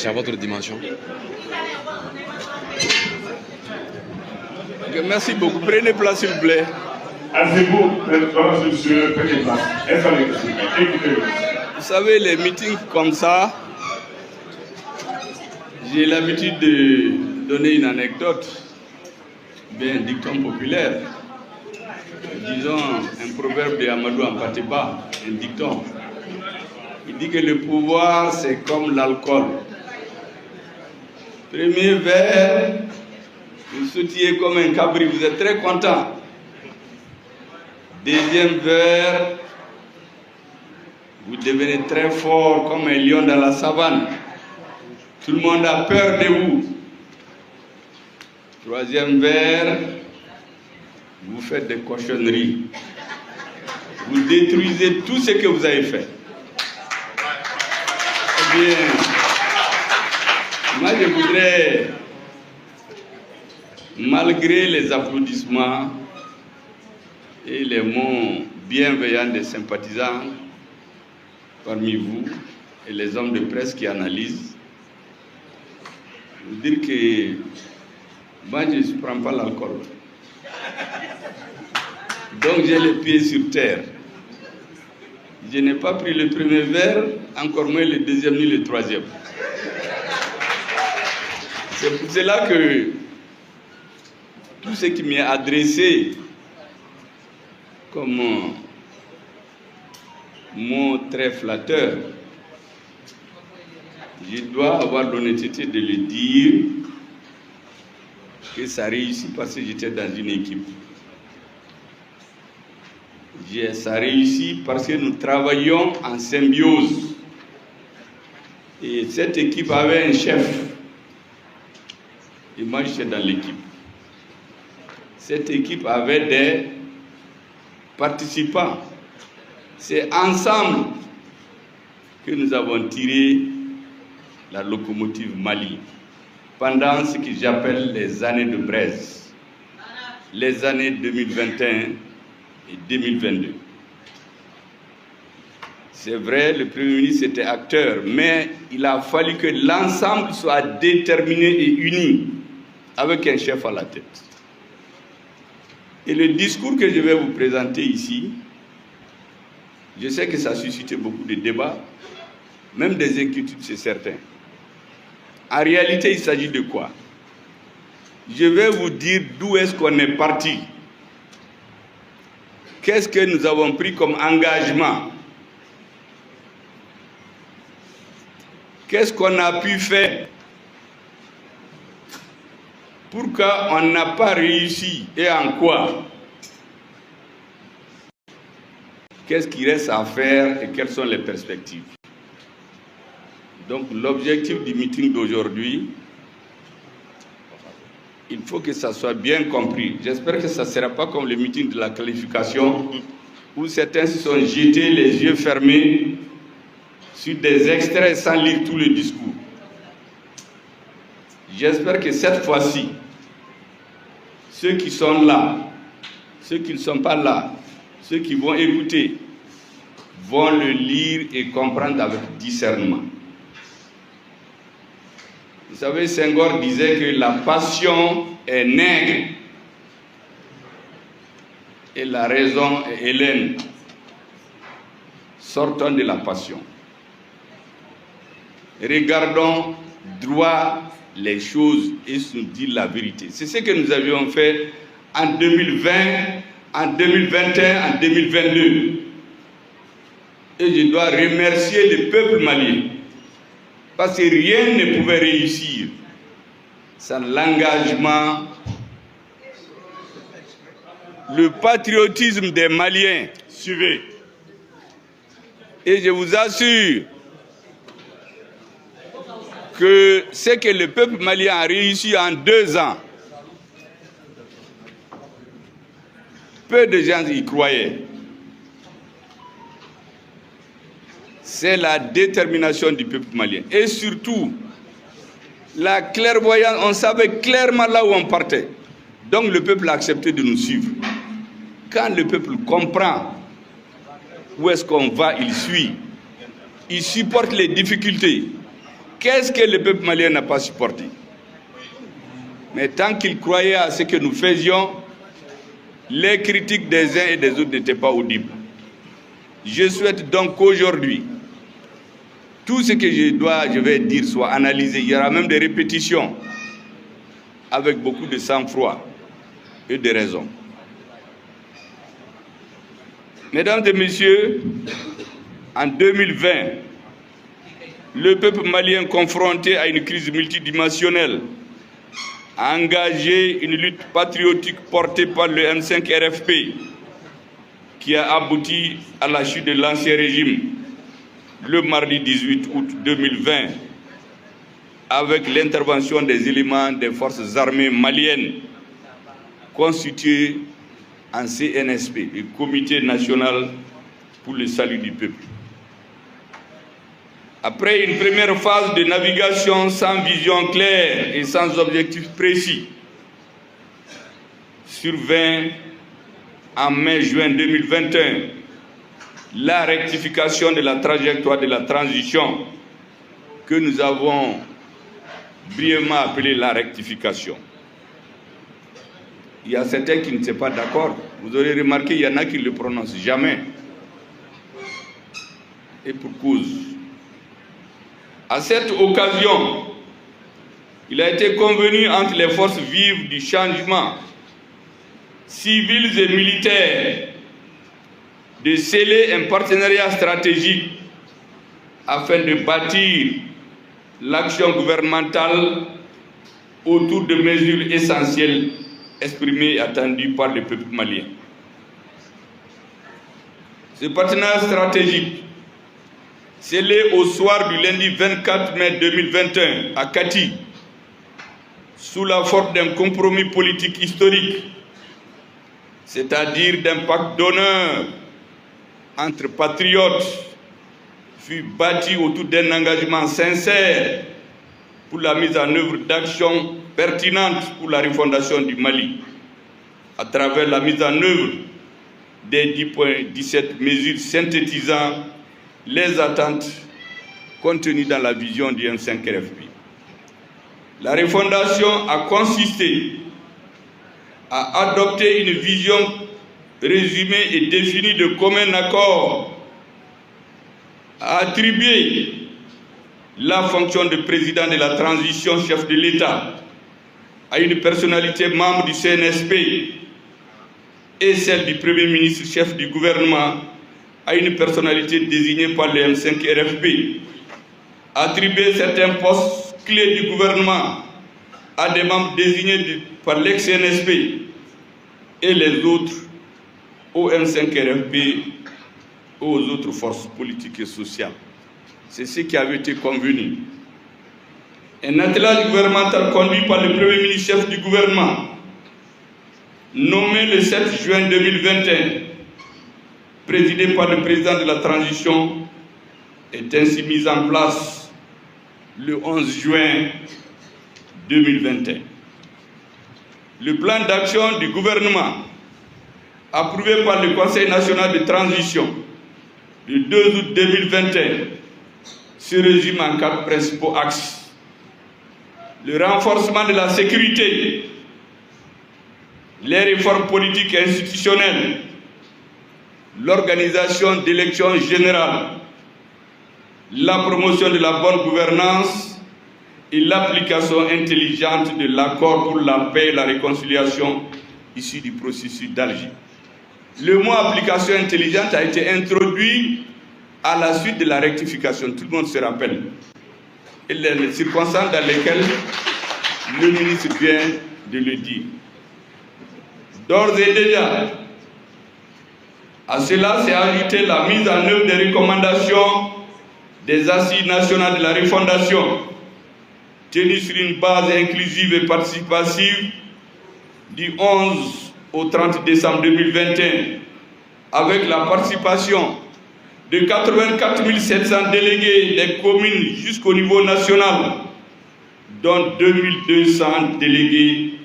marché à votre dimension? Merci beaucoup. Prenez place, s'il vous plaît. Asseyez-vous, monsieur, prenez place. Installez-vous. Vous savez, les meetings comme ça, j'ai l'habitude de donner une anecdote, bien un dicton populaire. Disons un proverbe de Amadou Ampateba, un dicton. Il dit que le pouvoir, c'est comme l'alcool. Premier verre, vous sautillez comme un cabri, vous êtes très content. Deuxième verre, vous devenez très fort comme un lion dans la savane. Tout le monde a peur de vous. Troisième verre, vous faites des cochonneries. Vous détruisez tout ce que vous avez fait. Eh bien, moi je voudrais, malgré les applaudissements et les mots bienveillants des sympathisants parmi vous et les hommes de presse qui analysent, vous dire que moi je ne prends pas l'alcool. Donc j'ai les pieds sur terre. Je n'ai pas pris le premier verre, encore moins le deuxième ni le troisième. C'est pour cela que tout ce qui m'est adressé comme mot très flatteur, je dois avoir l'honnêteté de le dire que ça réussit parce que j'étais dans une équipe. Ça réussit parce que nous travaillons en symbiose. Et cette équipe avait un chef. Et moi, j'étais dans l'équipe. Cette équipe avait des participants. C'est ensemble que nous avons tiré la locomotive Mali pendant ce que j'appelle les années de braise, les années 2021 et 2022. C'est vrai, le Premier ministre était acteur, mais il a fallu que l'ensemble soit déterminé et uni, avec un chef à la tête. Et le discours que je vais vous présenter ici, je sais que ça a suscité beaucoup de débats, même des inquiétudes, c'est certain. En réalité, il s'agit de quoi? Je vais vous dire d'où est-ce qu'on est parti. Qu'est-ce que nous avons pris comme engagement? Qu'est-ce qu'on a pu faire? Pourquoi on n'a pas réussi et en quoi? Qu'est-ce qui reste à faire et quelles sont les perspectives? Donc l'objectif du meeting d'aujourd'hui, il faut que ça soit bien compris. J'espère que ça ne sera pas comme le meeting de la qualification où certains se sont jetés les yeux fermés sur des extraits sans lire tout le discours. J'espère que cette fois-ci, ceux qui sont là, ceux qui ne sont pas là, ceux qui vont écouter, vont le lire et comprendre avec discernement. Vous savez, Senghor disait que la passion est nègre et la raison est hellène. Sortons de la passion. Regardons droit les choses et nous dire la vérité. C'est ce que nous avions fait en 2020, en 2021, en 2022. Et je dois remercier le peuple malien. Parce que rien ne pouvait réussir sans l'engagement, le patriotisme des Maliens. Suivez. Et je vous assure que ce que le peuple malien a réussi en 2 ans, peu de gens y croyaient. C'est la détermination du peuple malien. Et surtout, la clairvoyance, on savait clairement là où on partait. Donc le peuple a accepté de nous suivre. Quand le peuple comprend où est-ce qu'on va, il suit. Il supporte les difficultés. Qu'est-ce que le peuple malien n'a pas supporté? Mais tant qu'il croyait à ce que nous faisions, les critiques des uns et des autres n'étaient pas audibles. Je souhaite donc qu'aujourd'hui, tout ce que je vais dire soit analysé. Il y aura même des répétitions avec beaucoup de sang-froid et de raison. Mesdames et messieurs, en 2020, le peuple malien confronté à une crise multidimensionnelle a engagé une lutte patriotique portée par le M5 RFP qui a abouti à la chute de l'ancien régime le mardi 18 août 2020 avec l'intervention des éléments des forces armées maliennes constituées en CNSP, le Comité national pour le salut du peuple. Après une première phase de navigation sans vision claire et sans objectif précis, survint en mai-juin 2021 la rectification de la trajectoire de la transition que nous avons brièvement appelée la rectification. Il y a certains qui ne sont pas d'accord. Vous aurez remarqué, il y en a qui ne le prononcent jamais. Et pour cause. À cette occasion, il a été convenu entre les forces vives du changement, civiles et militaires, de sceller un partenariat stratégique afin de bâtir l'action gouvernementale autour de mesures essentielles exprimées et attendues par le peuple malien. Ce partenariat stratégique, scellé au soir du lundi 24 mai 2021 à Kati, sous la forme d'un compromis politique historique, c'est-à-dire d'un pacte d'honneur entre patriotes, fut bâti autour d'un engagement sincère pour la mise en œuvre d'actions pertinentes pour la refondation du Mali, à travers la mise en œuvre des 10.17 mesures synthétisant les attentes contenues dans la vision du M5 RFP. La refondation a consisté à adopter une vision résumée et définie de commun accord, à attribuer la fonction de président de la transition, chef de l'État, à une personnalité membre du CNSP et celle du Premier ministre, chef du gouvernement, à une personnalité désignée par le M5 RFP, attribuer certains postes clés du gouvernement à des membres désignés par l'ex-CNSP et les autres au M5 RFP et aux autres forces politiques et sociales. C'est ce qui avait été convenu. Un attelage gouvernemental conduit par le Premier ministre chef du gouvernement, nommé le 7 juin 2021, présidé par le président de la transition, est ainsi mis en place le 11 juin 2021. Le plan d'action du gouvernement, approuvé par le Conseil national de transition le 2 août 2021, se résume en 4 principaux axes. Le renforcement de la sécurité, les réformes politiques et institutionnelles, l'organisation d'élections générales, la promotion de la bonne gouvernance et l'application intelligente de l'accord pour la paix et la réconciliation issu du processus d'Alger. Le mot application intelligente a été introduit à la suite de la rectification, tout le monde se rappelle, et les circonstances dans lesquelles le ministre vient de le dire. D'ores et déjà, à cela s'est ajoutée la mise en œuvre des recommandations des assises nationales de la refondation, tenues sur une base inclusive et participative du 11 au 30 décembre 2021, avec la participation de 84 700 délégués des communes jusqu'au niveau national, dont 2200 délégués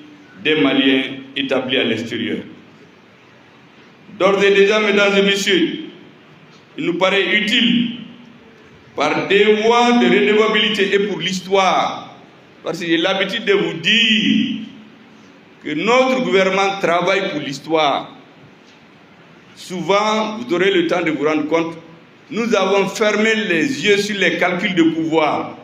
des Maliens établis à l'extérieur. D'ores et déjà, mesdames et messieurs, il nous paraît utile, par devoir de redevabilité et pour l'histoire, parce que j'ai l'habitude de vous dire que notre gouvernement travaille pour l'histoire. Souvent, vous aurez le temps de vous rendre compte, nous avons fermé les yeux sur les calculs de pouvoir,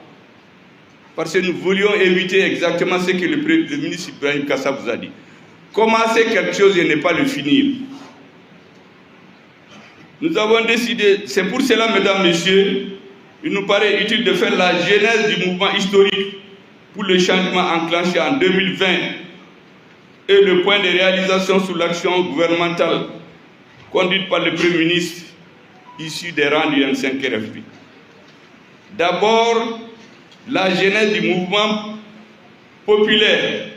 parce que nous voulions éviter exactement ce que le ministre Ibrahim Kassa vous a dit. Commencer quelque chose et ne pas le finir. Nous avons décidé, c'est pour cela, mesdames, messieurs, il nous paraît utile de faire la genèse du mouvement historique pour le changement enclenché en 2020 et le point de réalisation sur l'action gouvernementale conduite par le Premier ministre issu des rangs du M5 RFP. D'abord, la genèse du mouvement populaire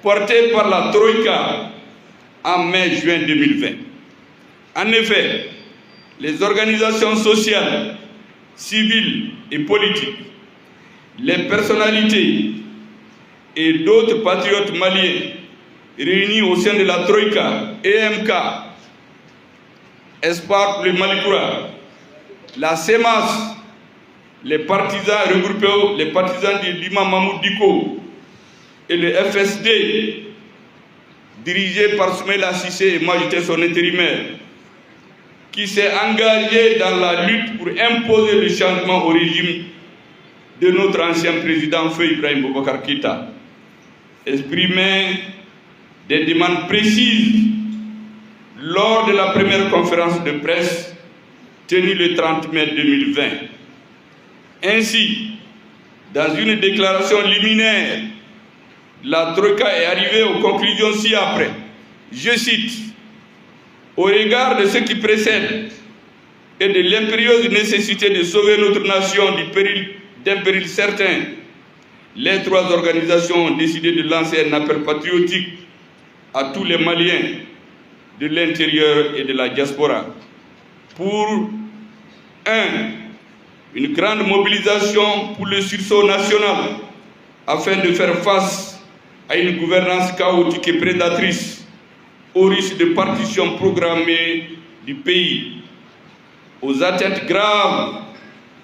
porté par la Troïka en mai-juin 2020. En effet, les organisations sociales, civiles et politiques, les personnalités et d'autres patriotes maliens réunis au sein de la Troïka, EMK, Espoir pour le Malikoura, la CEMAS, les partisans regroupés, les partisans de l'imam Mahmoud Diko et le FSD, dirigé par Soumaïla Cissé et moi j'étais son intérimaire, qui s'est engagé dans la lutte pour imposer le changement au régime de notre ancien président Feu Ibrahim Boubacar Keïta, exprimait des demandes précises lors de la première conférence de presse tenue le 30 mai 2020. Ainsi, dans une déclaration liminaire, la Troïka est arrivée aux conclusions ci-après. Je cite, « Au regard de ce qui précède et de l'impérieuse nécessité de sauver notre nation d'un péril certain, les trois organisations ont décidé de lancer un appel patriotique à tous les Maliens de l'intérieur et de la diaspora pour 1. Une grande mobilisation pour le sursaut national afin de faire face à une gouvernance chaotique et prédatrice au risque de partition programmée du pays, aux atteintes graves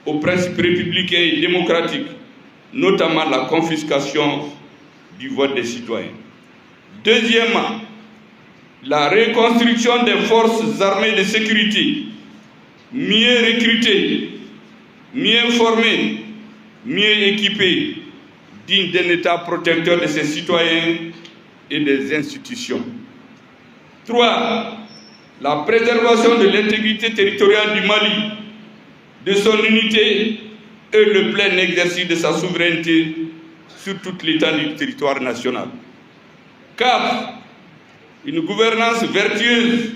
aux principes républicains et démocratiques, notamment la confiscation du vote des citoyens. Deuxièmement, la reconstruction des forces armées de sécurité, mieux recrutées, mieux formées, mieux équipées, dignes d'un État protecteur de ses citoyens et des institutions. 3. La préservation de l'intégrité territoriale du Mali, de son unité et le plein exercice de sa souveraineté sur toute l'étendue du territoire national. 4. Une gouvernance vertueuse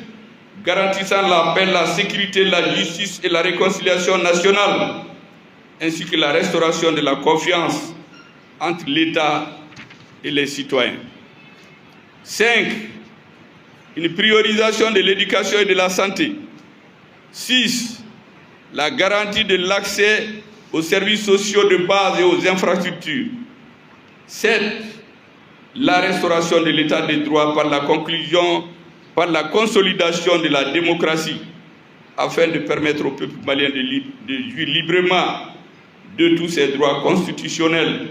garantissant la paix, la sécurité, la justice et la réconciliation nationale, ainsi que la restauration de la confiance entre l'État et les citoyens. 5. Une priorisation de l'éducation et de la santé. 6. La garantie de l'accès aux services sociaux de base et aux infrastructures. 7. La restauration de l'état de droit par la consolidation de la démocratie, afin de permettre au peuple malien de jouir librement de tous ses droits constitutionnels,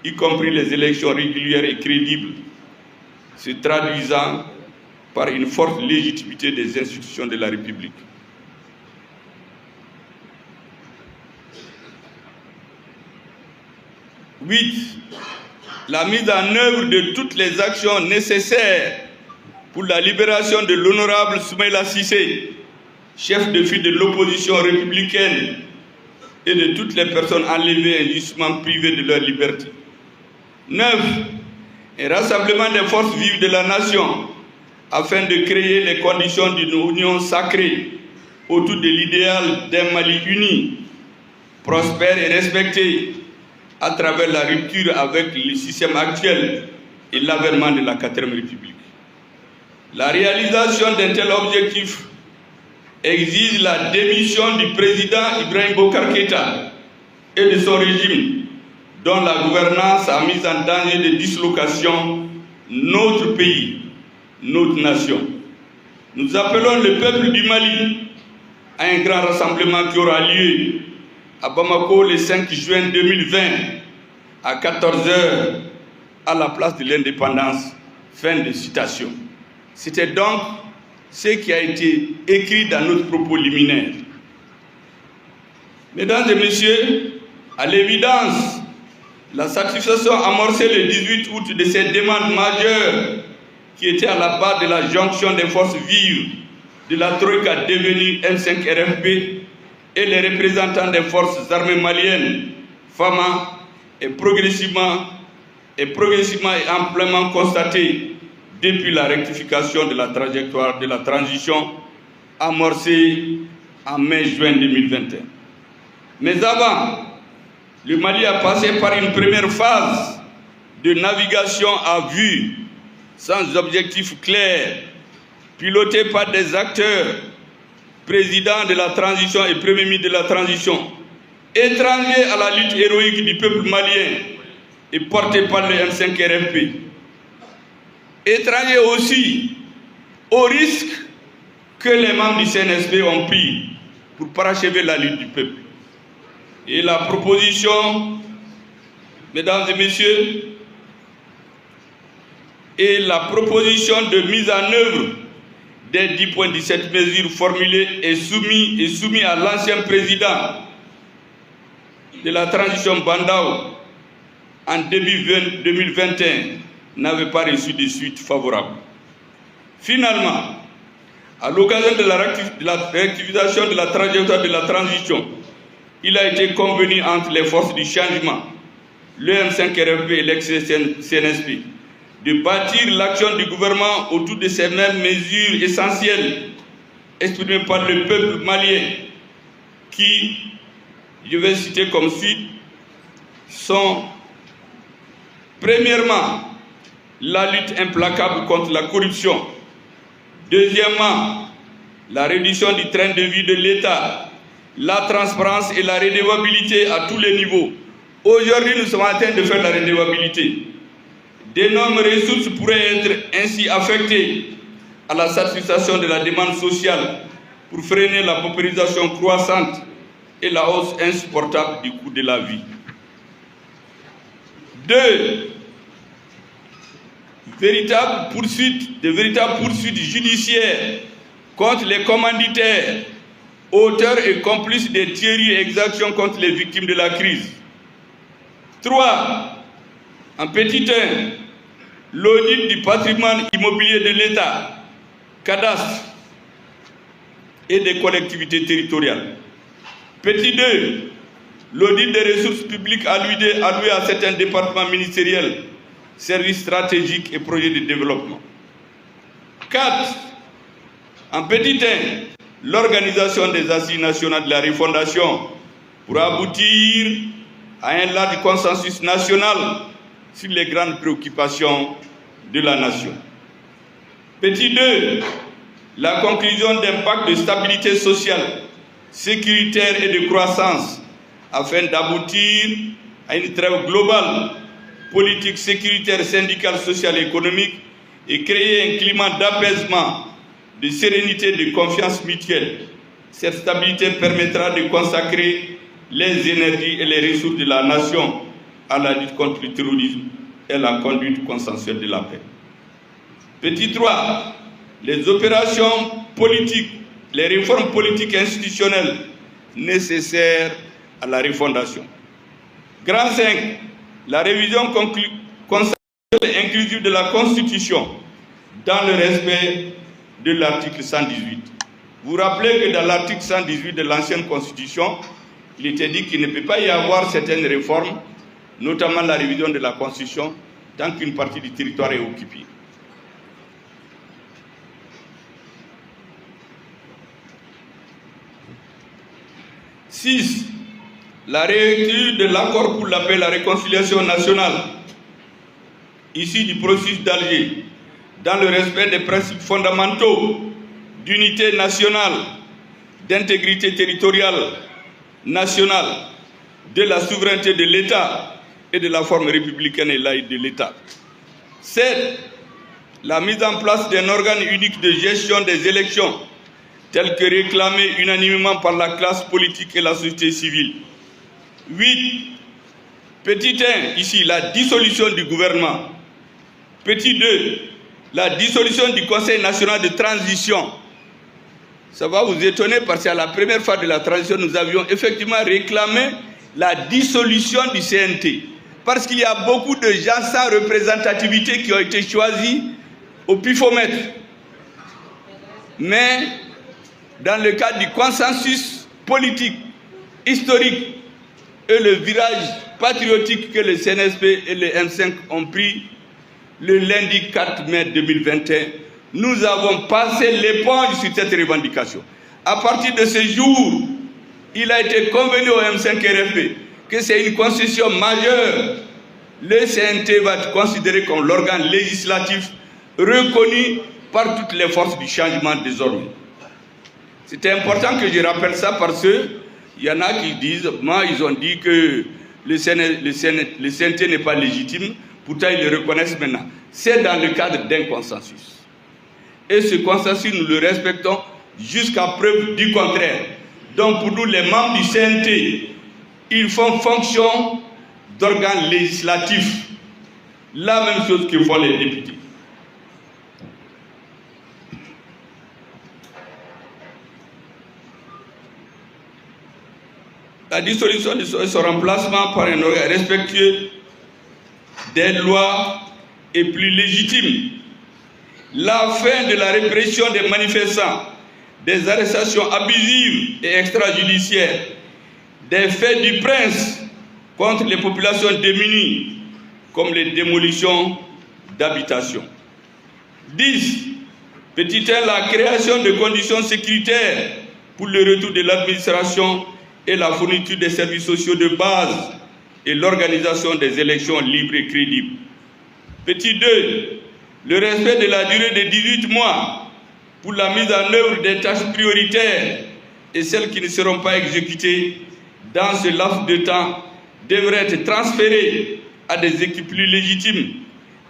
y compris les élections régulières et crédibles, se traduisant par une forte légitimité des institutions de la République. « 8. La mise en œuvre de toutes les actions nécessaires pour la libération de l'honorable Soumaïla Cissé, chef de file de l'opposition républicaine, et de toutes les personnes enlevées et injustement privées de leur liberté. 9. Un rassemblement des forces vives de la nation afin de créer les conditions d'une union sacrée autour de l'idéal d'un Mali uni, prospère et respecté à travers la rupture avec le système actuel et l'avènement de la 4e République. La réalisation d'un tel objectif exige la démission du président Ibrahim Boubacar Keïta et de son régime, dont la gouvernance a mis en danger de dislocation notre pays, notre nation. Nous appelons le peuple du Mali à un grand rassemblement qui aura lieu à Bamako le 5 juin 2020 à 14 h à la place de l'indépendance. Fin de citation. C'était donc ce qui a été écrit dans notre propos liminaire. Mesdames et messieurs, à l'évidence, la satisfaction amorcée le 18 août de ces demandes majeures qui étaient à la base de la jonction des forces vives de la Troïka devenue M5 RFP et les représentants des forces armées maliennes, FAMA, est progressivement et amplement constatée depuis la rectification de la trajectoire de la transition amorcée en mai-juin 2021. Mais avant, le Mali a passé par une première phase de navigation à vue, sans objectif clair, pilotée par des acteurs, présidents de la transition et premier ministre de la transition, étrangers à la lutte héroïque du peuple malien et portés par le M5 RFP. Étrangers aussi au risque que les membres du CNSP ont pris pour parachever la lutte du peuple. Et la proposition, mesdames et messieurs, et la proposition de mise en œuvre des 10 points de cette mesure formulée et soumis à l'ancien président de la transition Bandao en début 2021 n'avait pas reçu de suite favorable. Finalement, à l'occasion de la rectification de la trajectoire de la transition, il a été convenu entre les forces du changement, le M5 RFP et l'ex-CNSP, de bâtir l'action du gouvernement autour de ces mêmes mesures essentielles exprimées par le peuple malien qui, je vais citer comme suit, sont premièrement la lutte implacable contre la corruption, deuxièmement la réduction du train de vie de l'État, la transparence et la redevabilité à tous les niveaux. Aujourd'hui, nous sommes en train de faire la redevabilité. D'énormes ressources pourraient être ainsi affectées à la satisfaction de la demande sociale pour freiner la paupérisation croissante et la hausse insupportable du coût de la vie. 2. De véritables poursuites judiciaires contre les commanditaires, auteurs et complices des tueries et exactions contre les victimes de la crise. 3. En petit 1, l'audit du patrimoine immobilier de l'État, cadastre et des collectivités territoriales. Petit 2, l'audit des ressources publiques allouées à certains départements ministériels, services stratégiques et projets de développement. 4. En petit 1, l'organisation des assises nationales de la refondation pour aboutir à un large consensus national sur les grandes préoccupations de la nation. Petit 2, la conclusion d'un pacte de stabilité sociale, sécuritaire et de croissance afin d'aboutir à une trêve globale, politique, sécuritaire, syndicale, sociale et économique et créer un climat d'apaisement, de sérénité et de confiance mutuelle. Cette stabilité permettra de consacrer les énergies et les ressources de la nation à la lutte contre le terrorisme et la conduite consensuelle de la paix. Petit 3, les opérations politiques, les réformes politiques et institutionnelles nécessaires à la refondation. Grand 5, la révision consensuelle et inclusive de la Constitution dans le respect de l'article 118. Vous vous rappelez que dans l'article 118 de l'ancienne Constitution, il était dit qu'il ne peut pas y avoir certaines réformes, notamment la révision de la Constitution, tant qu'une partie du territoire est occupée. « 6. La réécriture de l'accord pour la paix et la réconciliation nationale, issu du processus d'Alger, dans le respect des principes fondamentaux d'unité nationale, d'intégrité territoriale nationale, de la souveraineté de l'État et de la forme républicaine et laïque de l'État. 7. La mise en place d'un organe unique de gestion des élections, tel que réclamé unanimement par la classe politique et la société civile, 8. Petit 1, ici, la dissolution du gouvernement. Petit 2, la dissolution du Conseil national de transition. Ça va vous étonner parce qu'à la première phase de la transition, nous avions effectivement réclamé la dissolution du CNT. Parce qu'il y a beaucoup de gens sans représentativité qui ont été choisis au pifomètre. Mais dans le cadre du consensus politique, historique et le virage patriotique que le CNSP et le M5 ont pris le lundi 4 mai 2021, nous avons passé l'éponge sur cette revendication. À partir de ce jour, il a été convenu au M5 RFP que c'est une concession majeure. Le CNT va être considéré comme l'organe législatif reconnu par toutes les forces du changement désormais. C'est important que je rappelle ça parce qu'il y en a qui disent, ils ont dit que le CNT n'est pas légitime, pourtant ils le reconnaissent maintenant. C'est dans le cadre d'un consensus. Et ce consensus, nous le respectons jusqu'à preuve du contraire. Donc pour nous, les membres du CNT, ils font fonction d'organes législatifs. La même chose que font les députés. La dissolution de son remplacement par un organe respectueux des lois est plus légitime. La fin de la répression des manifestants, des arrestations abusives et extrajudiciaires, des faits du prince contre les populations démunies, comme les démolitions d'habitations. 10. Petit 1, la création de conditions sécuritaires pour le retour de l'administration et la fourniture des services sociaux de base et l'organisation des élections libres et crédibles. Petit 2, le respect de la durée de 18 mois pour la mise en œuvre des tâches prioritaires et celles qui ne seront pas exécutées dans ce laps de temps devraient être transférées à des équipes plus légitimes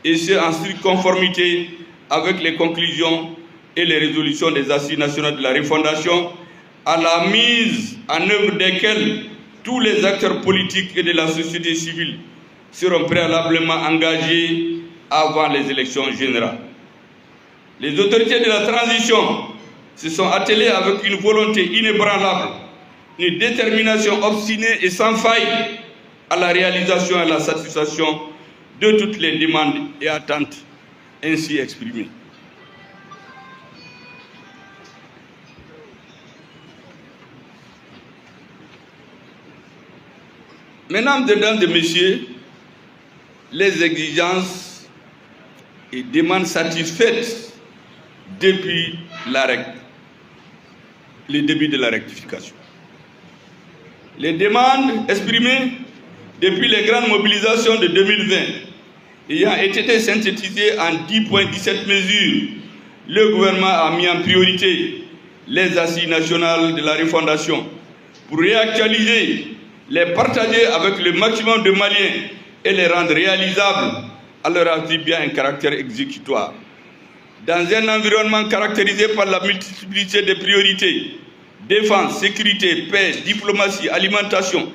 et ce en stricte conformité avec les conclusions et les résolutions des Assises nationales de la refondation, à la mise en œuvre desquelles tous les acteurs politiques et de la société civile seront préalablement engagés avant les élections générales. Les autorités de la transition se sont attelées avec une volonté inébranlable, une détermination obstinée et sans faille à la réalisation et à la satisfaction de toutes les demandes et attentes ainsi exprimées. Mesdames, Mesdames et Messieurs, les exigences et demandes satisfaites depuis le début de la rectification. Les demandes exprimées depuis les grandes mobilisations de 2020 ayant été synthétisées en 10,17 mesures, le gouvernement a mis en priorité les assises nationales de la refondation pour réactualiser, les partager avec le maximum de Maliens et les rendre réalisables en leur attribuant un caractère exécutoire. Dans un environnement caractérisé par la multiplicité des priorités, défense, sécurité, paix, diplomatie, alimentation,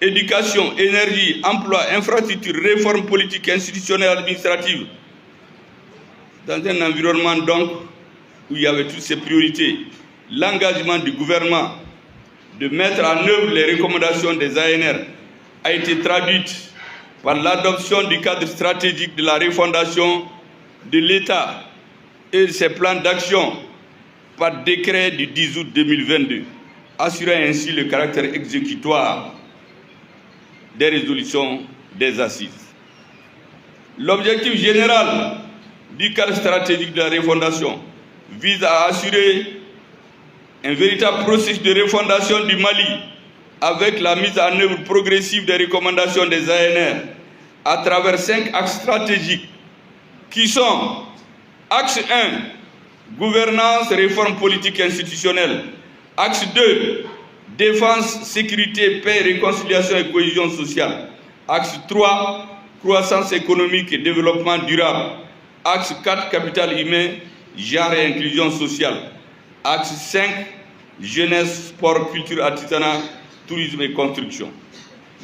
éducation, énergie, emploi, infrastructure, réforme politique, institutionnelle, administrative, dans un environnement donc où il y avait toutes ces priorités, l'engagement du gouvernement de mettre en œuvre les recommandations des ANR a été traduite par l'adoption du cadre stratégique de la refondation de l'État et de ses plans d'action par décret du 10 août 2022, assurant ainsi le caractère exécutoire des résolutions des assises. L'objectif général du cadre stratégique de la refondation vise à assurer un véritable processus de refondation du Mali avec la mise en œuvre progressive des recommandations des ANR à travers 5 axes stratégiques qui sont: axe 1, gouvernance, réforme politique et institutionnelle; axe 2, défense, sécurité, paix, réconciliation et cohésion sociale; axe 3, croissance économique et développement durable; axe 4, capital humain, genre et inclusion sociale; axe 5, jeunesse, sport, culture, artisanat, tourisme et construction.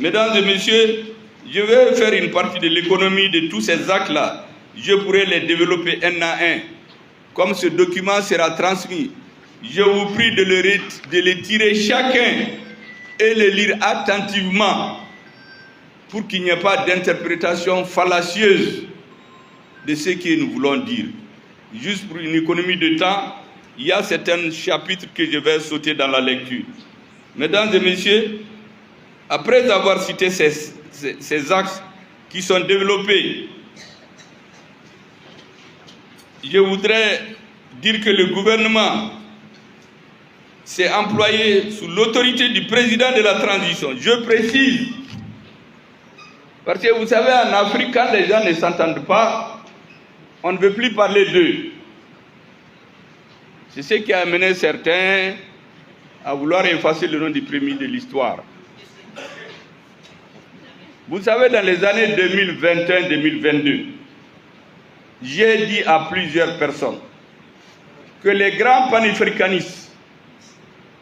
Mesdames et messieurs, je vais faire une partie de l'économie de tous ces actes-là. Je pourrais les développer un à un. Comme ce document sera transmis, je vous prie de le tirer chacun et le lire attentivement pour qu'il n'y ait pas d'interprétation fallacieuse de ce que nous voulons dire. Juste pour une économie de temps, il y a certains chapitres que je vais sauter dans la lecture. Mesdames et messieurs, après avoir cité ces axes qui sont développés, je voudrais dire que le gouvernement s'est employé sous l'autorité du président de la transition. Je précise, parce que vous savez, en Afrique, quand les gens ne s'entendent pas, on ne veut plus parler d'eux. C'est ce qui a amené certains à vouloir effacer le nom du premier de l'histoire. Vous savez, dans les années 2021-2022, j'ai dit à plusieurs personnes que les grands panafricanistes,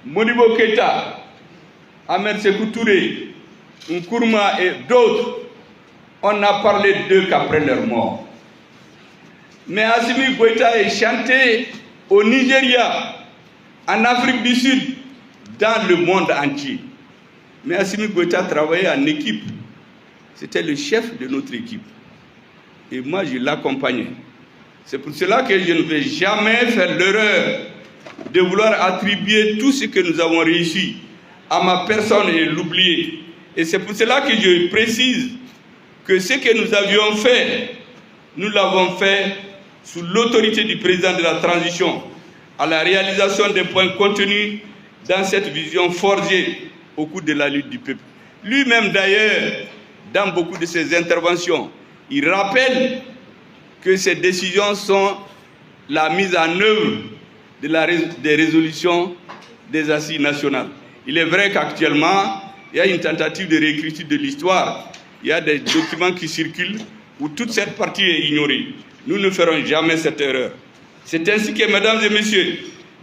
Modibo Keïta, Ahmed Sékou Touré, Nkrumah et d'autres, on n'a parlé d'eux qu'après leur mort. Mais Assimi Goïta est chanté au Nigeria, en Afrique du Sud, dans le monde entier. Mais Assimi Goïta travaillait en équipe. C'était le chef de notre équipe. Et moi, je l'accompagnais. C'est pour cela que je ne vais jamais faire l'erreur de vouloir attribuer tout ce que nous avons réussi à ma personne et l'oublier. Et c'est pour cela que je précise que ce que nous avions fait, nous l'avons fait sous l'autorité du président de la transition, à la réalisation des points contenus dans cette vision forgée au cours de la lutte du peuple. Lui-même d'ailleurs, dans beaucoup de ses interventions, il rappelle que ces décisions sont la mise en œuvre des résolutions des assises nationales. Il est vrai qu'actuellement, il y a une tentative de réécriture de l'histoire. Il y a des documents qui circulent où toute cette partie est ignorée. Nous ne ferons jamais cette erreur. C'est ainsi que, mesdames et messieurs,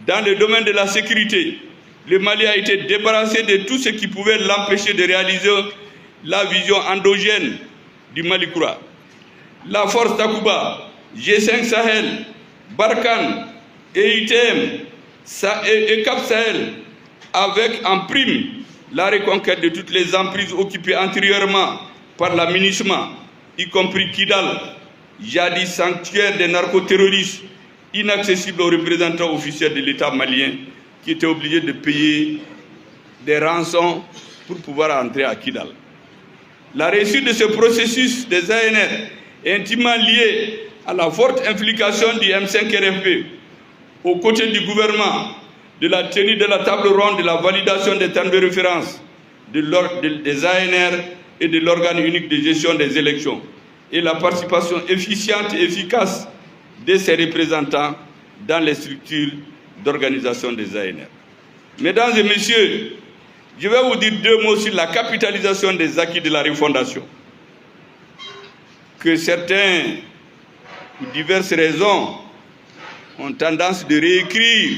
dans le domaine de la sécurité, le Mali a été débarrassé de tout ce qui pouvait l'empêcher de réaliser la vision endogène du Mali-Koura. La force Takuba, G5 Sahel, Barkhane, EITM et Cap Sahel, avec en prime la reconquête de toutes les emprises occupées antérieurement par la MINUSMA, y compris Kidal, jadis sanctuaire des narcoterroristes, inaccessible aux représentants officiels de l'État malien, qui étaient obligés de payer des rançons pour pouvoir entrer à Kidal. La réussite de ce processus des ANR est intimement liée à la forte implication du M5 RFP, aux côtés du gouvernement, de la tenue de la table ronde de la validation des termes de référence des ANR et de l'organe unique de gestion des élections, et la participation efficiente et efficace de ses représentants dans les structures d'organisation des ANR. Mesdames et messieurs, je vais vous dire deux mots sur la capitalisation des acquis de la refondation, que certains, pour diverses raisons, ont tendance de réécrire.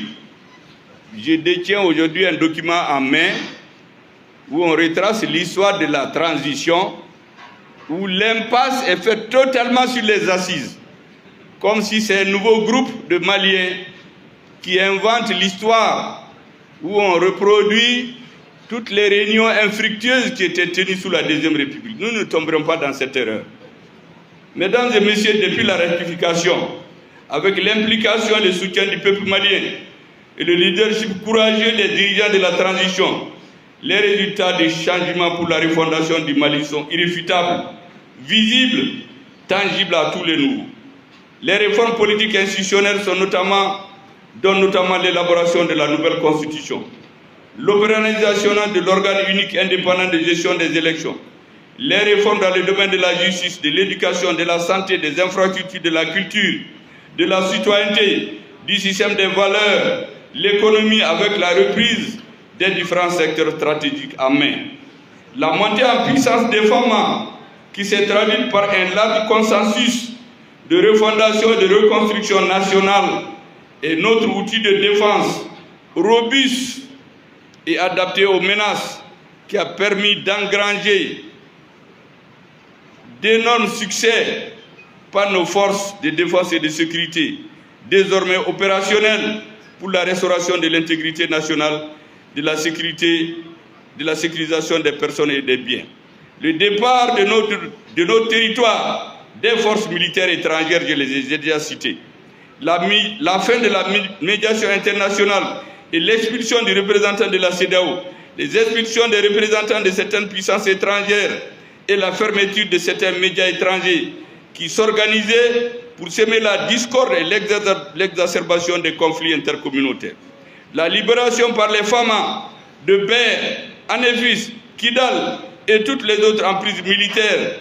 Je détiens aujourd'hui un document en main où on retrace l'histoire de la transition, où l'impasse est faite totalement sur les assises, comme si c'est un nouveau groupe de Maliens qui invente l'histoire, où on reproduit toutes les réunions infructueuses qui étaient tenues sous la Deuxième République. Nous ne tomberons pas dans cette erreur. Mesdames et messieurs, depuis la rectification, avec l'implication et le soutien du peuple malien et le leadership courageux des dirigeants de la transition, les résultats des changements pour la refondation du Mali sont irréfutables, visibles, tangibles à tous les niveaux. Les réformes politiques et institutionnelles dont notamment l'élaboration de la nouvelle constitution, l'opérationnalisation de l'organe unique indépendant de gestion des élections, les réformes dans le domaine de la justice, de l'éducation, de la santé, des infrastructures, de la culture, de la citoyenneté, du système des valeurs, l'économie avec la reprise des différents secteurs stratégiques en main. La montée en puissance des femmes qui s'est traduite par un large consensus de refondation et de reconstruction nationale est notre outil de défense robuste et adapté aux menaces qui a permis d'engranger d'énormes succès par nos forces de défense et de sécurité, désormais opérationnelles pour la restauration de l'intégrité nationale, de la sécurité, de la sécurisation des personnes et des biens. Le départ de notre territoire des forces militaires étrangères, je les ai déjà citées, la fin de la médiation internationale et l'expulsion des représentants de la CEDEAO, les expulsions des représentants de certaines puissances étrangères et la fermeture de certains médias étrangers qui s'organisaient pour semer la discorde et l'exacerbation des conflits intercommunautaires. La libération par les FAMA de Ber, Anéfis, Kidal et toutes les autres emprises militaires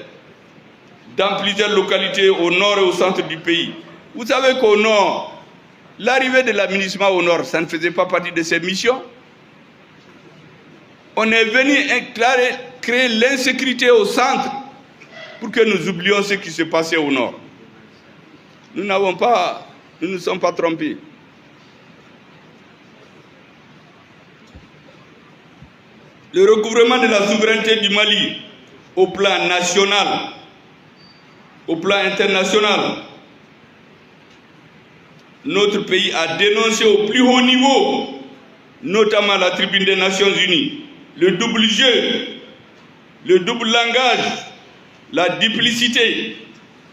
dans plusieurs localités au nord et au centre du pays. Vous savez qu'au nord, l'arrivée de l'aménagement au nord, ça ne faisait pas partie de ces missions. On est venu créer l'insécurité au centre pour que nous oublions ce qui se passait au nord. Nous ne nous sommes pas trompés. Le recouvrement de la souveraineté du Mali au plan national, au plan international, notre pays a dénoncé au plus haut niveau, notamment à la tribune des Nations Unies, le double jeu, le double langage, la duplicité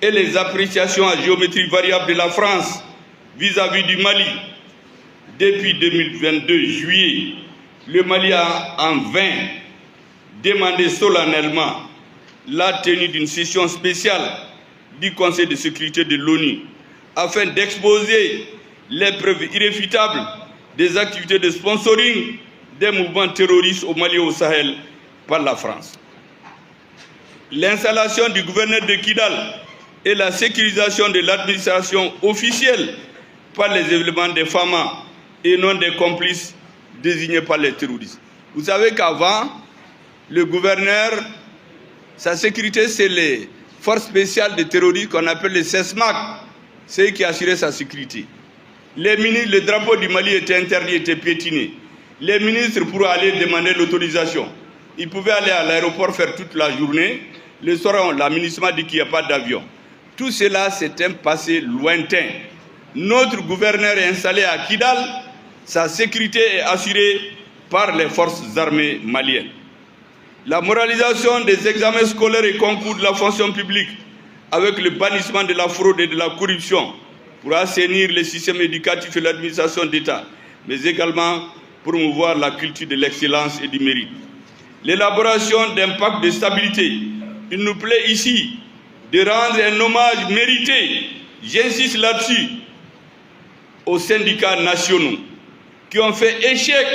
et les appréciations à géométrie variable de la France vis-à-vis du Mali. Depuis 2022 juillet, le Mali a en vain demandé solennellement la tenue d'une session spéciale du Conseil de sécurité de l'ONU afin d'exposer les preuves irréfutables des activités de sponsoring des mouvements terroristes au Mali et au Sahel par la France. L'installation du gouverneur de Kidal et la sécurisation de l'administration officielle par les éléments des FAMA et non des complices désignés par les terroristes. Vous savez qu'avant, le gouverneur, sa sécurité, c'est les forces spéciales de terroristes qu'on appelle les SESMAC, c'est eux qui assuraient sa sécurité. Les ministres, le drapeau du Mali était interdit, était piétiné. Les ministres, pour aller demander l'autorisation, ils pouvaient aller à l'aéroport faire toute la journée. Le soir, l'administration dit qu'il n'y a pas d'avion. Tout cela, c'est un passé lointain. Notre gouverneur est installé à Kidal. Sa sécurité est assurée par les forces armées maliennes. La moralisation des examens scolaires et concours de la fonction publique avec le bannissement de la fraude et de la corruption pour assainir le système éducatif et l'administration d'État, mais également promouvoir la culture de l'excellence et du mérite. L'élaboration d'un pacte de stabilité. Il nous plaît ici de rendre un hommage mérité, j'insiste là-dessus, aux syndicats nationaux qui ont fait échec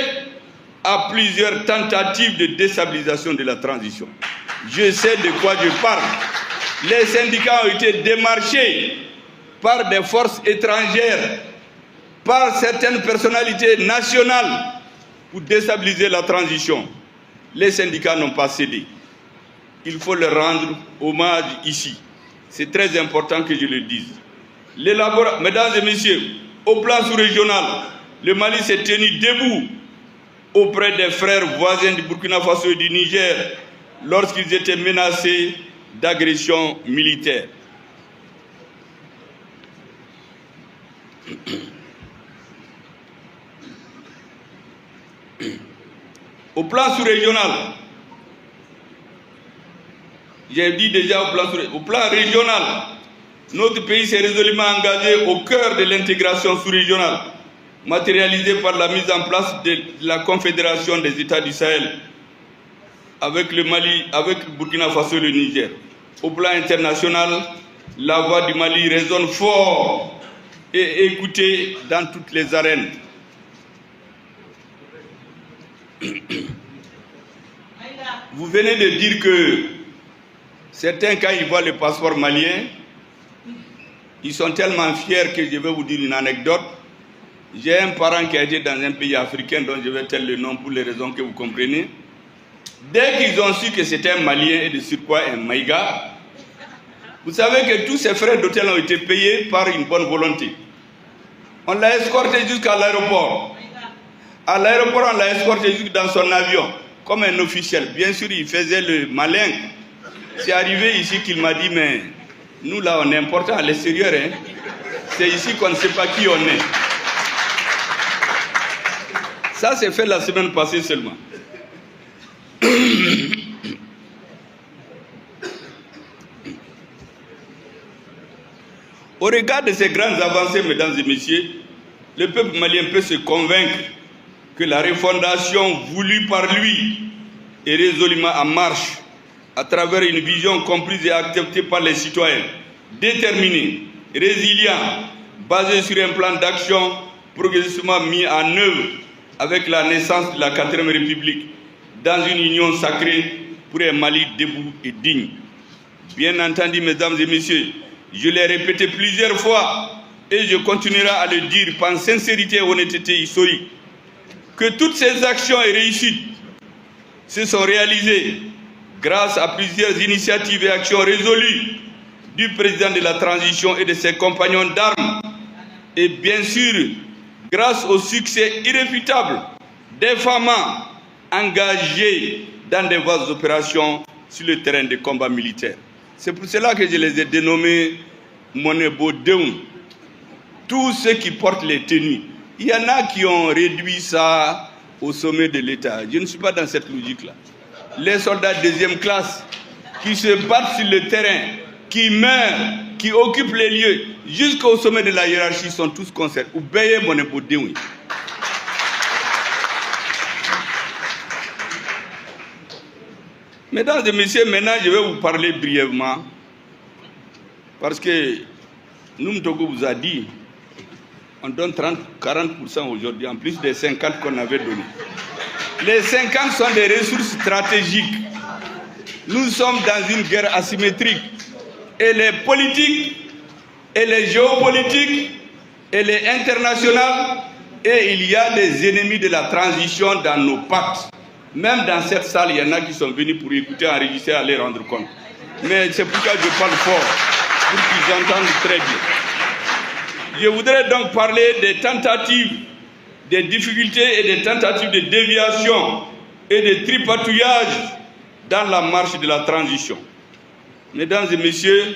à plusieurs tentatives de déstabilisation de la transition. Je sais de quoi je parle. Les syndicats ont été démarchés par des forces étrangères, par certaines personnalités nationales pour déstabiliser la transition. Les syndicats n'ont pas cédé. Il faut leur rendre hommage ici. C'est très important que je le dise. Mesdames et messieurs, au plan sous-régional, le Mali s'est tenu debout auprès des frères voisins du Burkina Faso et du Niger lorsqu'ils étaient menacés d'agression militaire. Au plan sous-régional, j'ai dit déjà au plan régional, notre pays s'est résolument engagé au cœur de l'intégration sous-régionale, matérialisée par la mise en place de la Confédération des États du Sahel, avec le Mali, avec le Burkina Faso et le Niger. Au plan international, la voix du Mali résonne fort et écoutée dans toutes les arènes. Vous venez de dire que certains, quand ils voient le passeport malien, ils sont tellement fiers que je vais vous dire une anecdote. J'ai un parent qui a été dans un pays africain dont je vais taire le nom pour les raisons que vous comprenez. Dès qu'ils ont su que c'était un Malien et de surcroît un Maïga, vous savez que tous ces frais d'hôtel ont été payés par une bonne volonté. On l'a escorté jusqu'à l'aéroport. À l'aéroport, on l'a escorté jusque dans son avion. comme un officiel. Bien sûr, il faisait le malin. C'est arrivé ici qu'il m'a dit, mais nous là, on est important à l'extérieur. Hein. C'est ici qu'on ne sait pas qui on est. Ça, c'est fait la semaine passée seulement. Au regard de ces grandes avancées, mesdames et messieurs, le peuple malien peut se convaincre que la refondation voulue par lui est résolument en marche à travers une vision comprise et acceptée par les citoyens, déterminée, résiliente, basée sur un plan d'action progressivement mis en œuvre avec la naissance de la 4e République dans une union sacrée pour un Mali debout et digne. Bien entendu, mesdames et messieurs, je l'ai répété plusieurs fois et je continuerai à le dire par sincérité et honnêteté historique que toutes ces actions et réussites se sont réalisées grâce à plusieurs initiatives et actions résolues du président de la transition et de ses compagnons d'armes et bien sûr grâce au succès irréfutable des femmes engagées dans des vastes opérations sur le terrain de combat militaire. C'est pour cela que je les ai dénommés Monebo Deum. Tous ceux qui portent les tenues. Il y en a qui ont réduit ça au sommet de l'État. Je ne suis pas dans cette logique-là. Les soldats de deuxième classe qui se battent sur le terrain, qui meurent, qui occupent les lieux, jusqu'au sommet de la hiérarchie, sont tous concernés. Oubeyez Monebo Deum. Mesdames et messieurs, maintenant je vais vous parler brièvement parce que Noum-Togo vous a dit on donne 40% aujourd'hui en plus des 50 qu'on avait donnés. Les 50 sont des ressources stratégiques. Nous sommes dans une guerre asymétrique et les politiques et les géopolitiques et les internationales et il y a des ennemis de la transition dans nos pactes. Même dans cette salle, il y en a qui sont venus pour écouter, enregistrer, aller rendre compte. Mais c'est pourquoi je parle fort, pour qu'ils entendent très bien. Je voudrais donc parler des tentatives, des difficultés et des tentatives de déviation et de tripatouillage dans la marche de la transition. Mesdames et messieurs,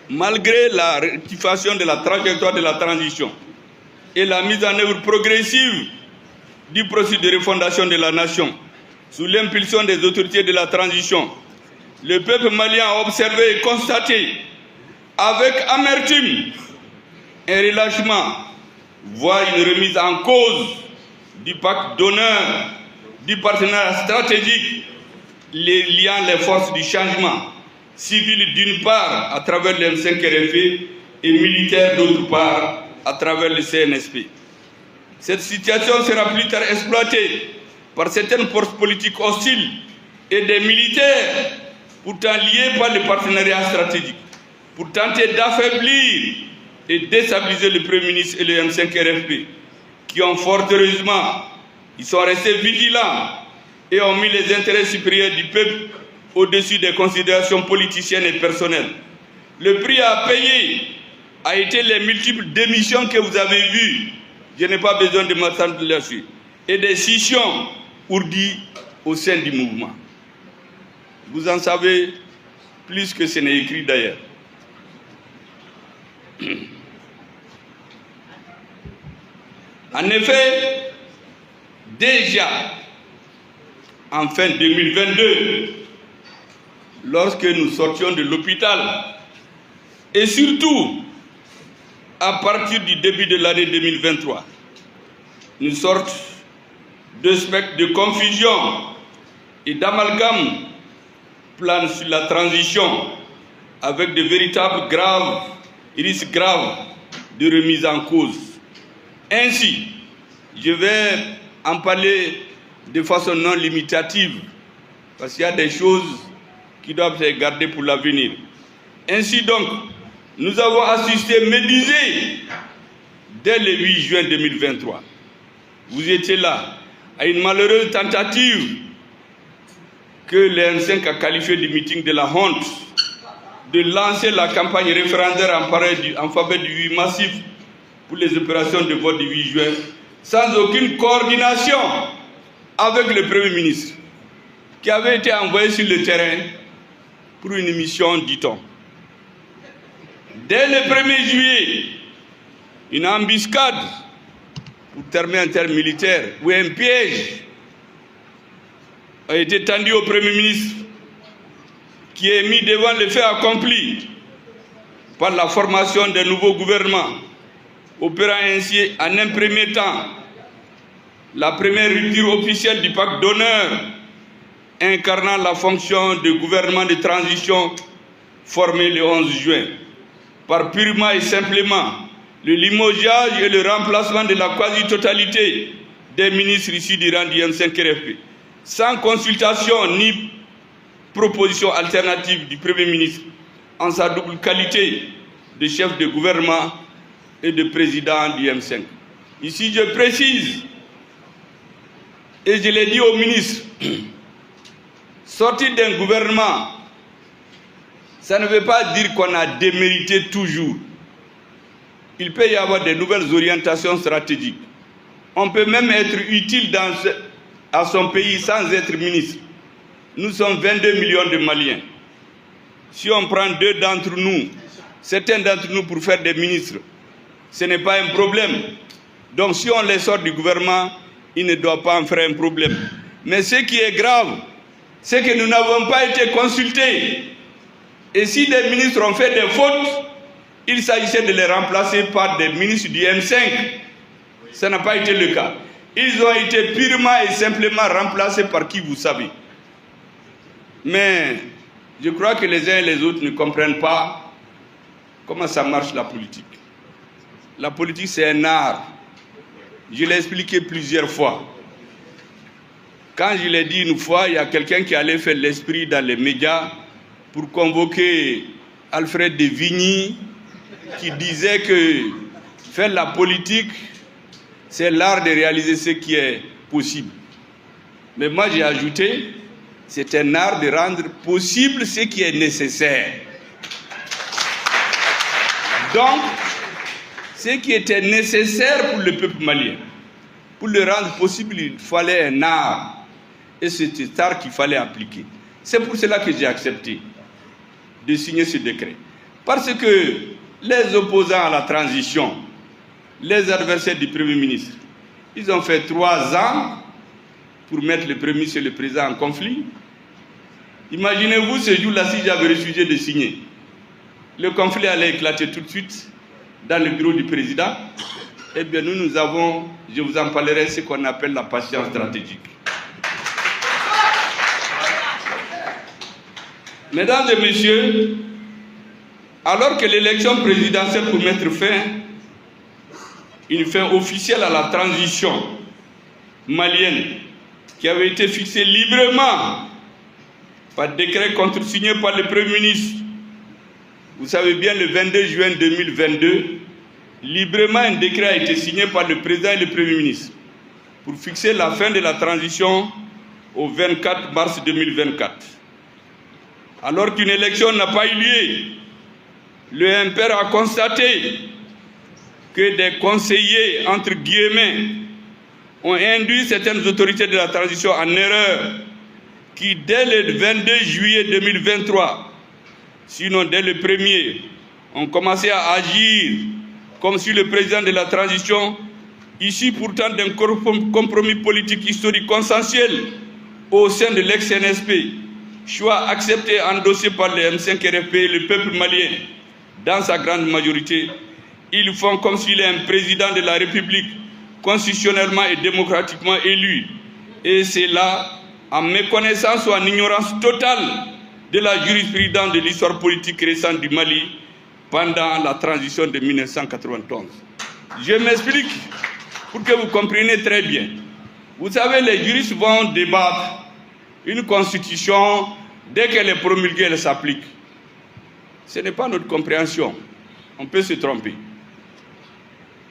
malgré la rectification de la trajectoire de la transition, et la mise en œuvre progressive du processus de refondation de la nation sous l'impulsion des autorités de la transition, le peuple malien a observé et constaté avec amertume un relâchement, voire une remise en cause du pacte d'honneur, du partenariat stratégique liant les forces du changement, civiles d'une part à travers le M5RFI et militaires d'autre part à travers le CNSP. Cette situation sera plus tard exploitée par certaines forces politiques hostiles et des militaires pourtant liés par le partenariat stratégique pour tenter d'affaiblir et déstabiliser le Premier ministre et le M5RFP qui ont fort heureusement, ils sont restés vigilants et ont mis les intérêts supérieurs du peuple au-dessus des considérations politiciennes et personnelles. Le prix à payer a été les multiples démissions que vous avez vues. Je n'ai pas besoin de m'attendre là-dessus. Et des scissions ourdies au sein du mouvement. Vous en savez plus que ce n'est écrit d'ailleurs. En effet, déjà en fin 2022, lorsque nous sortions de l'hôpital, et surtout à partir du début de l'année 2023, une sorte de spectre de confusion et d'amalgame plane sur la transition avec de véritables risques graves de remise en cause. Ainsi, je vais en parler de façon non limitative parce qu'il y a des choses qui doivent être gardées pour l'avenir. Ainsi donc, nous avons assisté médusé dès le 8 juin 2023. Vous étiez là à une malheureuse tentative que l'M5 a qualifiée de meeting de la honte, de lancer la campagne référendaire en faveur du oui massif pour les opérations de vote du 8 juin, sans aucune coordination avec le Premier ministre, qui avait été envoyé sur le terrain pour une mission, dit-on. Dès le 1er juillet, une embuscade, pour terminer en termes militaires, ou un piège a été tendu au Premier ministre, qui est mis devant le fait accompli par la formation d'un nouveau gouvernement, opérant ainsi en un premier temps la première rupture officielle du pacte d'honneur, incarnant la fonction de gouvernement de transition formé le 11 juin, par purement et simplement le limogeage et le remplacement de la quasi-totalité des ministres issus du rang du M5-RFP, sans consultation ni proposition alternative du Premier ministre en sa double qualité de chef de gouvernement et de président du M5. Ici, je précise, et je l'ai dit au ministre, sortir d'un gouvernement, ça ne veut pas dire qu'on a démérité toujours. Il peut y avoir de nouvelles orientations stratégiques. On peut même être utile à son pays sans être ministre. Nous sommes 22 millions de Maliens. Si on prend certains d'entre nous pour faire des ministres, ce n'est pas un problème. Donc si on les sort du gouvernement, il ne doit pas en faire un problème. Mais ce qui est grave, c'est que nous n'avons pas été consultés. Et si des ministres ont fait des fautes, il s'agissait de les remplacer par des ministres du M5. Ça n'a pas été le cas. Ils ont été purement et simplement remplacés par qui vous savez. Mais je crois que les uns et les autres ne comprennent pas comment ça marche la politique. La politique, c'est un art. Je l'ai expliqué plusieurs fois. Quand je l'ai dit une fois, il y a quelqu'un qui allait faire l'esprit dans les médias pour convoquer Alfred de Vigny, qui disait que faire la politique, c'est l'art de réaliser ce qui est possible. Mais moi, j'ai ajouté, c'est un art de rendre possible ce qui est nécessaire. Donc, ce qui était nécessaire pour le peuple malien, pour le rendre possible, il fallait un art. Et c'est cet art qu'il fallait appliquer. C'est pour cela que j'ai accepté de signer ce décret. Parce que les opposants à la transition, les adversaires du Premier ministre, ils ont fait 3 ans pour mettre le Premier ministre et le président en conflit. Imaginez-vous ce jour-là si j'avais refusé de signer. Le conflit allait éclater tout de suite dans le bureau du président. Eh bien, nous avons, je vous en parlerai, ce qu'on appelle la patience stratégique. Mesdames et messieurs, alors que l'élection présidentielle pour mettre une fin officielle à la transition malienne, qui avait été fixée librement par décret contresigné par le Premier ministre, vous savez bien, le 22 juin 2022, librement un décret a été signé par le président et le Premier ministre pour fixer la fin de la transition au 24 mars 2024. Alors qu'une élection n'a pas eu lieu, le MPR a constaté que des conseillers, entre guillemets, ont induit certaines autorités de la transition en erreur, qui dès le 22 juillet 2023, sinon dès le 1er, ont commencé à agir comme si le président de la transition, issu pourtant d'un compromis politique historique consensuel au sein de l'ex-NSP, choix accepté et endossé par le M5-RFP et le peuple malien, dans sa grande majorité, ils font comme s'il est un président de la République constitutionnellement et démocratiquement élu. Et c'est là, en méconnaissance ou en ignorance totale de la jurisprudence de l'histoire politique récente du Mali pendant la transition de 1991. Je m'explique pour que vous compreniez très bien. Vous savez, les juristes vont débattre une constitution, dès qu'elle est promulguée, elle s'applique. Ce n'est pas notre compréhension. On peut se tromper.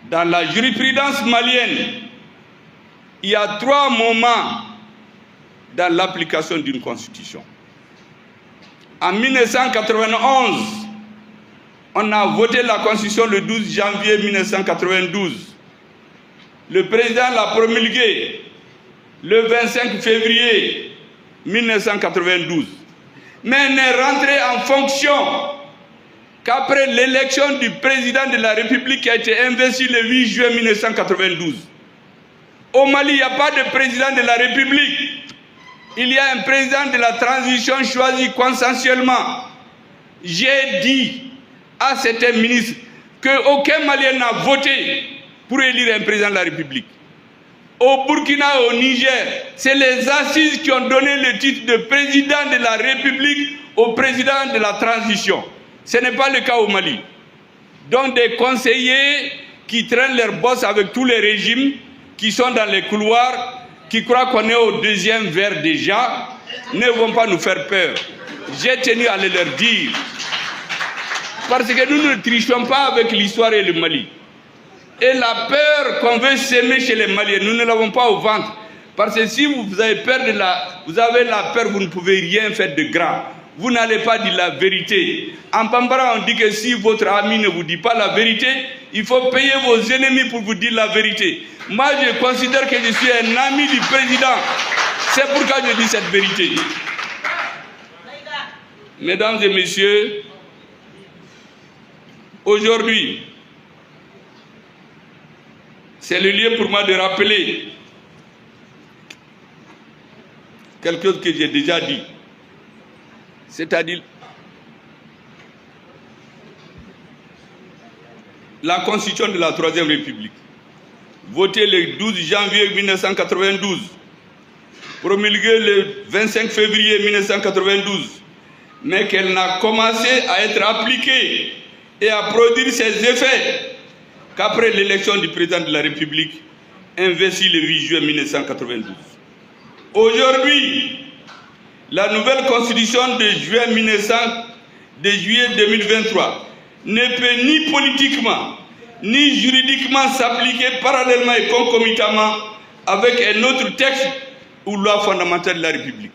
Dans la jurisprudence malienne, il y a 3 moments dans l'application d'une constitution. En 1991, On a voté la Constitution le 12 janvier 1992. Le président l'a promulguée le 25 février 1992. Mais elle n'est rentrée en fonction qu'après l'élection du président de la République qui a été investi le 8 juin 1992. Au Mali, il n'y a pas de président de la République. Il y a un président de la transition choisi consensuellement. J'ai dit à certains ministres qu'aucun Malien n'a voté pour élire un président de la République. Au Burkina et au Niger, c'est les assises qui ont donné le titre de président de la République au président de la transition. Ce n'est pas le cas au Mali. Donc des conseillers qui traînent leurs bosses avec tous les régimes, qui sont dans les couloirs, qui croient qu'on est au deuxième verre déjà, ne vont pas nous faire peur. J'ai tenu à le leur dire. Parce que nous ne trichons pas avec l'histoire et le Mali. Et la peur qu'on veut s'aimer chez les Maliens, nous ne l'avons pas au ventre. Parce que si vous avez peur vous avez la peur, vous ne pouvez rien faire de grand. Vous n'allez pas dire la vérité. En Bambara, on dit que si votre ami ne vous dit pas la vérité, il faut payer vos ennemis pour vous dire la vérité. Moi, je considère que je suis un ami du président. C'est pourquoi je dis cette vérité. Mesdames et messieurs, aujourd'hui, c'est le lieu pour moi de rappeler quelque chose que j'ai déjà dit. C'est-à-dire la Constitution de la Troisième République, votée le 12 janvier 1992, promulguée le 25 février 1992, mais qu'elle n'a commencé à être appliquée et à produire ses effets qu'après l'élection du président de la République, investi le 8 juin 1992. Aujourd'hui, la nouvelle constitution de juillet 2023 ne peut ni politiquement ni juridiquement s'appliquer parallèlement et concomitamment avec un autre texte ou loi fondamentale de la République.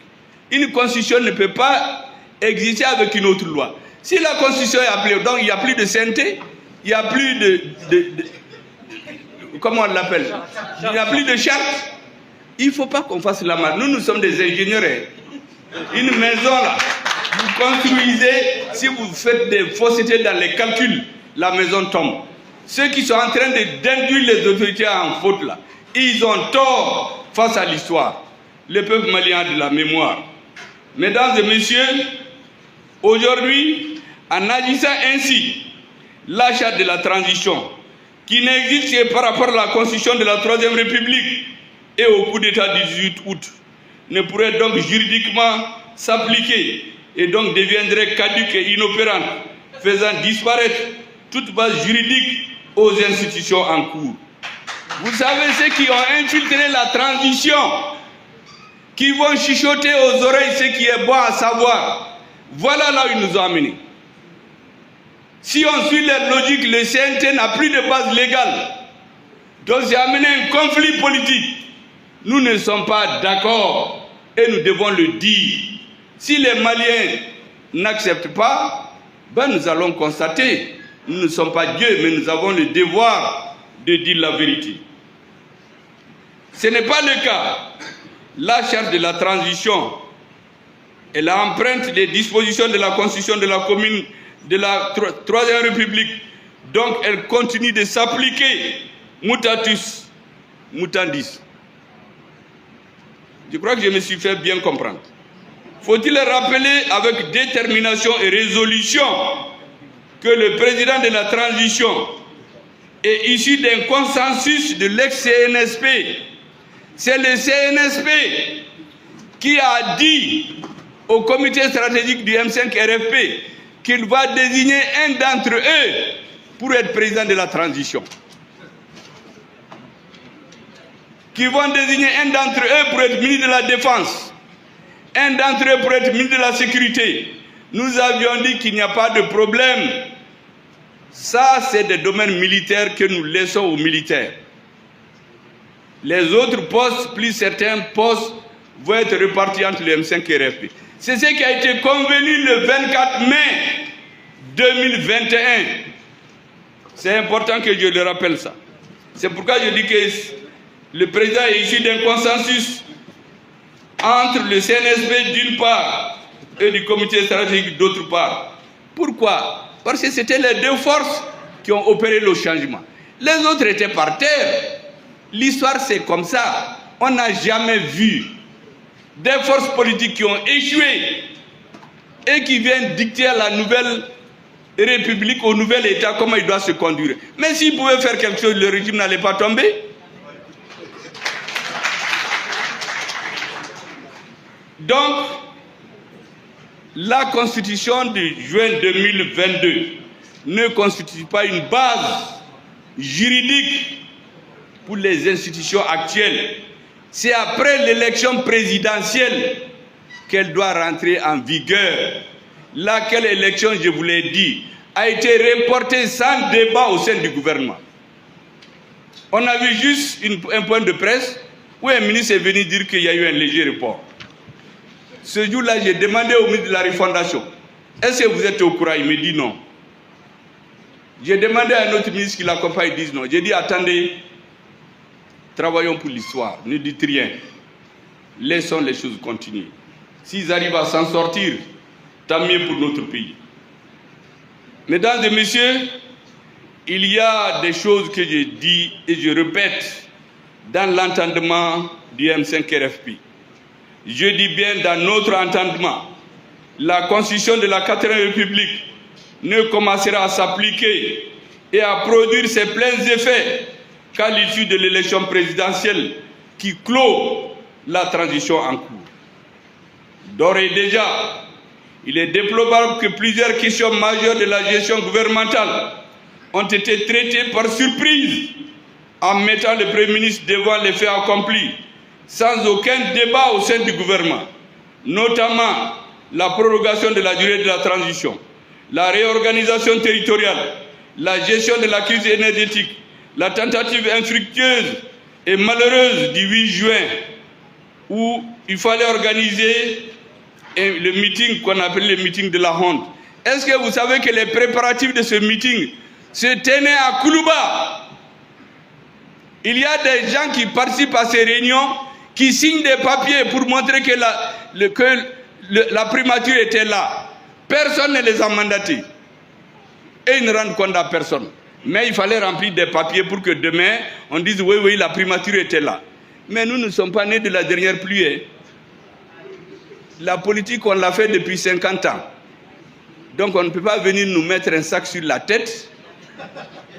Une constitution ne peut pas exister avec une autre loi. Si la constitution est appelée, donc il n'y a plus de sainteté, il n'y a plus de comment on l'appelle, il n'y a plus de charte. Il ne faut pas qu'on fasse la main. Nous sommes des ingénieurs. Une maison là, vous construisez, si vous faites des faussetés dans les calculs, la maison tombe. Ceux qui sont en train d'induire les autorités en faute là, ils ont tort face à l'histoire. Le peuple malien a de la mémoire. Mesdames et messieurs, aujourd'hui, en agissant ainsi, la charte de la transition, qui n'existe que par rapport à la Constitution de la Troisième République et au coup d'État du 18 août, ne pourrait donc juridiquement s'appliquer et donc deviendrait caduque et inopérante, faisant disparaître toute base juridique aux institutions en cours. Vous savez ceux qui ont infiltré la transition, qui vont chuchoter aux oreilles ce qui est bon à savoir. Voilà là où ils nous ont amenés. Si on suit leur logique, le CNT n'a plus de base légale. Donc c'est amené un conflit politique. Nous ne sommes pas d'accord et nous devons le dire. Si les Maliens n'acceptent pas, ben nous allons constater. Nous ne sommes pas Dieu, mais nous avons le devoir de dire la vérité. Ce n'est pas le cas. La charte de la transition, elle emprunte les dispositions de la Constitution de la commune de la Troisième République. Donc elle continue de s'appliquer mutatus mutandis. Je crois que je me suis fait bien comprendre. Faut-il rappeler avec détermination et résolution que le président de la transition est issu d'un consensus de l'ex-CNSP. C'est le CNSP qui a dit au comité stratégique du M5 RFP qu'il va désigner un d'entre eux pour être président de la transition. Qui vont désigner un d'entre eux pour être ministre de la Défense, un d'entre eux pour être ministre de la Sécurité. Nous avions dit qu'il n'y a pas de problème. Ça, c'est des domaines militaires que nous laissons aux militaires. Les autres postes, plus certains postes, vont être répartis entre les M5 et RFP. C'est ce qui a été convenu le 24 mai 2021. C'est important que je le rappelle ça. C'est pourquoi je dis que le président est issu d'un consensus entre le CNSP d'une part et du comité stratégique d'autre part. Pourquoi? Parce que c'était les deux forces qui ont opéré le changement. Les autres étaient par terre. L'histoire c'est comme ça. On n'a jamais vu des forces politiques qui ont échoué et qui viennent dicter à la nouvelle République, au nouvel État, comment il doit se conduire. Mais s'ils pouvaient faire quelque chose, le régime n'allait pas tomber. Donc, la constitution de juin 2022 ne constitue pas une base juridique pour les institutions actuelles. C'est après l'élection présidentielle qu'elle doit rentrer en vigueur. Laquelle élection, je vous l'ai dit, a été reportée sans débat au sein du gouvernement. On a vu juste un point de presse où un ministre est venu dire qu'il y a eu un léger report. Ce jour-là, j'ai demandé au ministre de la Refondation, est-ce que vous êtes au courant? Il me dit non. J'ai demandé à un autre ministre qui l'accompagne, il dit non. J'ai dit attendez, travaillons pour l'histoire, ne dites rien. Laissons les choses continuer. S'ils arrivent à s'en sortir, tant mieux pour notre pays. Mesdames et messieurs, il y a des choses que je dis et je répète dans l'entendement du M5 RFP. Je dis bien dans notre entendement, la constitution de la 4e République ne commencera à s'appliquer et à produire ses pleins effets qu'à l'issue de l'élection présidentielle qui clôt la transition en cours. D'ores et déjà, il est déplorable que plusieurs questions majeures de la gestion gouvernementale ont été traitées par surprise en mettant le Premier ministre devant les faits accomplis, sans aucun débat au sein du gouvernement, notamment la prorogation de la durée de la transition, la réorganisation territoriale, la gestion de la crise énergétique, la tentative infructueuse et malheureuse du 8 juin, où il fallait organiser le meeting qu'on appelle le meeting de la honte. Est-ce que vous savez que les préparatifs de ce meeting se tenaient à Koulouba? Il y a des gens qui participent à ces réunions, qui signent des papiers pour montrer que la primature était là. Personne ne les a mandatés. Et ils ne rendent compte à personne. Mais il fallait remplir des papiers pour que demain, on dise oui, oui, la primature était là. Mais nous ne sommes pas nés de la dernière pluie. Hein. La politique, on l'a fait depuis 50 ans. Donc on ne peut pas venir nous mettre un sac sur la tête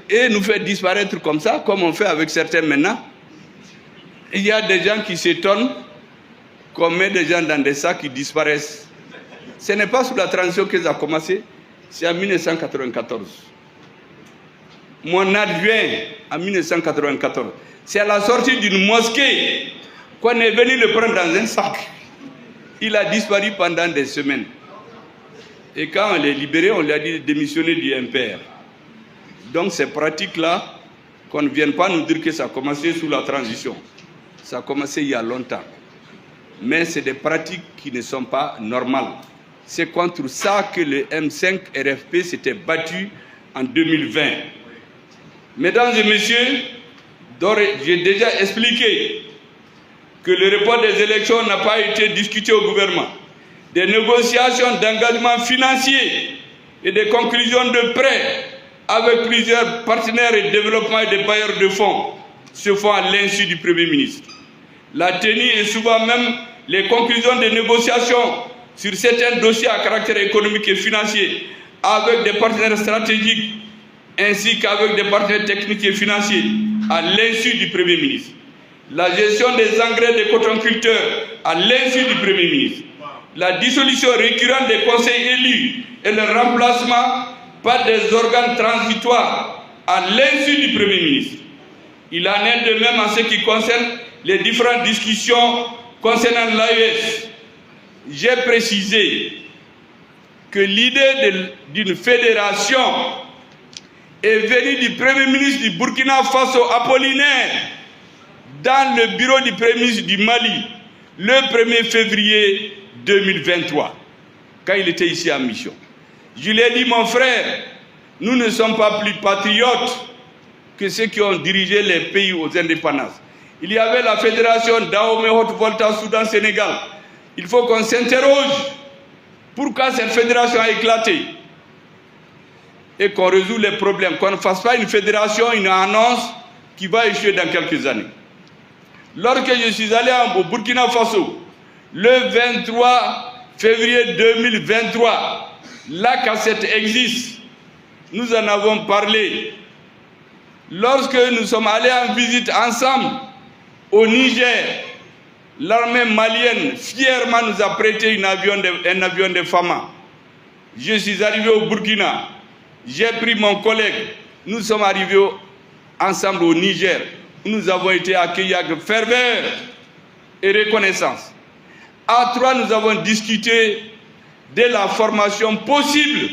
et nous faire disparaître comme ça, comme on fait avec certains maintenant. Il y a des gens qui s'étonnent qu'on met des gens dans des sacs qui disparaissent. Ce n'est pas sous la transition que ça a commencé, c'est en 1994. Mon adjoint, en 1994, c'est à la sortie d'une mosquée qu'on est venu le prendre dans un sac. Il a disparu pendant des semaines. Et quand on l'a libéré, on lui a dit de démissionner du MPR. Donc ces pratiques-là, qu'on ne vienne pas nous dire que ça a commencé sous la transition. Ça a commencé il y a longtemps. Mais c'est des pratiques qui ne sont pas normales. C'est contre ça que le M5 RFP s'était battu en 2020. Mesdames et messieurs, j'ai déjà expliqué que le report des élections n'a pas été discuté au gouvernement. Des négociations d'engagement financier et des conclusions de prêts avec plusieurs partenaires et développement et des bailleurs de fonds se font à l'insu du Premier ministre. La tenue et souvent même les conclusions des négociations sur certains dossiers à caractère économique et financier avec des partenaires stratégiques ainsi qu'avec des partenaires techniques et financiers à l'insu du Premier ministre. La gestion des engrais des cotonculteurs à l'insu du Premier ministre. La dissolution récurrente des conseils élus et le remplacement par des organes transitoires à l'insu du Premier ministre. Il en est de même en ce qui concerne les différentes discussions concernant l'AES. J'ai précisé que l'idée d'une fédération est venue du Premier ministre du Burkina Faso, Apollinaire, dans le bureau du Premier ministre du Mali, le 1er février 2023, quand il était ici en mission. Je lui ai dit, mon frère, nous ne sommes pas plus patriotes que ceux qui ont dirigé les pays aux indépendances. Il y avait la fédération Dahomey Haute-Volta Soudan-Sénégal. Il faut qu'on s'interroge pourquoi cette fédération a éclaté et qu'on résout les problèmes, qu'on ne fasse pas une fédération, une annonce qui va échouer dans quelques années. Lorsque je suis allé au Burkina Faso, le 23 février 2023, la cassette existe, nous en avons parlé. Lorsque nous sommes allés en visite ensemble au Niger, l'armée malienne fièrement nous a prêté un avion de Fama. Je suis arrivé au Burkina, j'ai pris mon collègue, nous sommes arrivés ensemble au Niger, où nous avons été accueillis avec ferveur et reconnaissance. À trois, nous avons discuté de la formation possible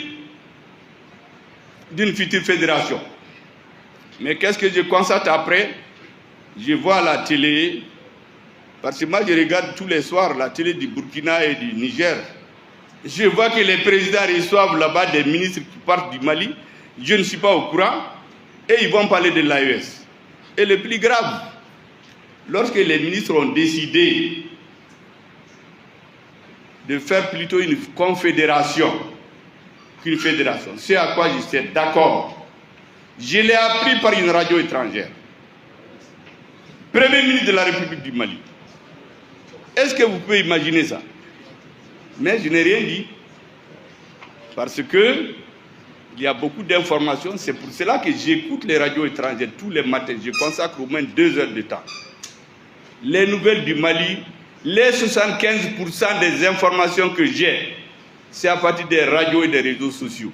d'une future fédération. Mais qu'est-ce que je constate après? Je vois à la télé, parce que moi je regarde tous les soirs la télé du Burkina et du Niger. Je vois que les présidents reçoivent là-bas des ministres qui partent du Mali. Je ne suis pas au courant. Et ils vont parler de l'AES. Et le plus grave, lorsque les ministres ont décidé de faire plutôt une confédération qu'une fédération, c'est à quoi je suis d'accord. Je l'ai appris par une radio étrangère. Premier ministre de la République du Mali. Est-ce que vous pouvez imaginer ça? Mais je n'ai rien dit. Parce que il y a beaucoup d'informations. C'est pour cela que j'écoute les radios étrangères tous les matins. Je consacre au moins 2 heures de temps. Les nouvelles du Mali, les 75% des informations que j'ai, c'est à partir des radios et des réseaux sociaux.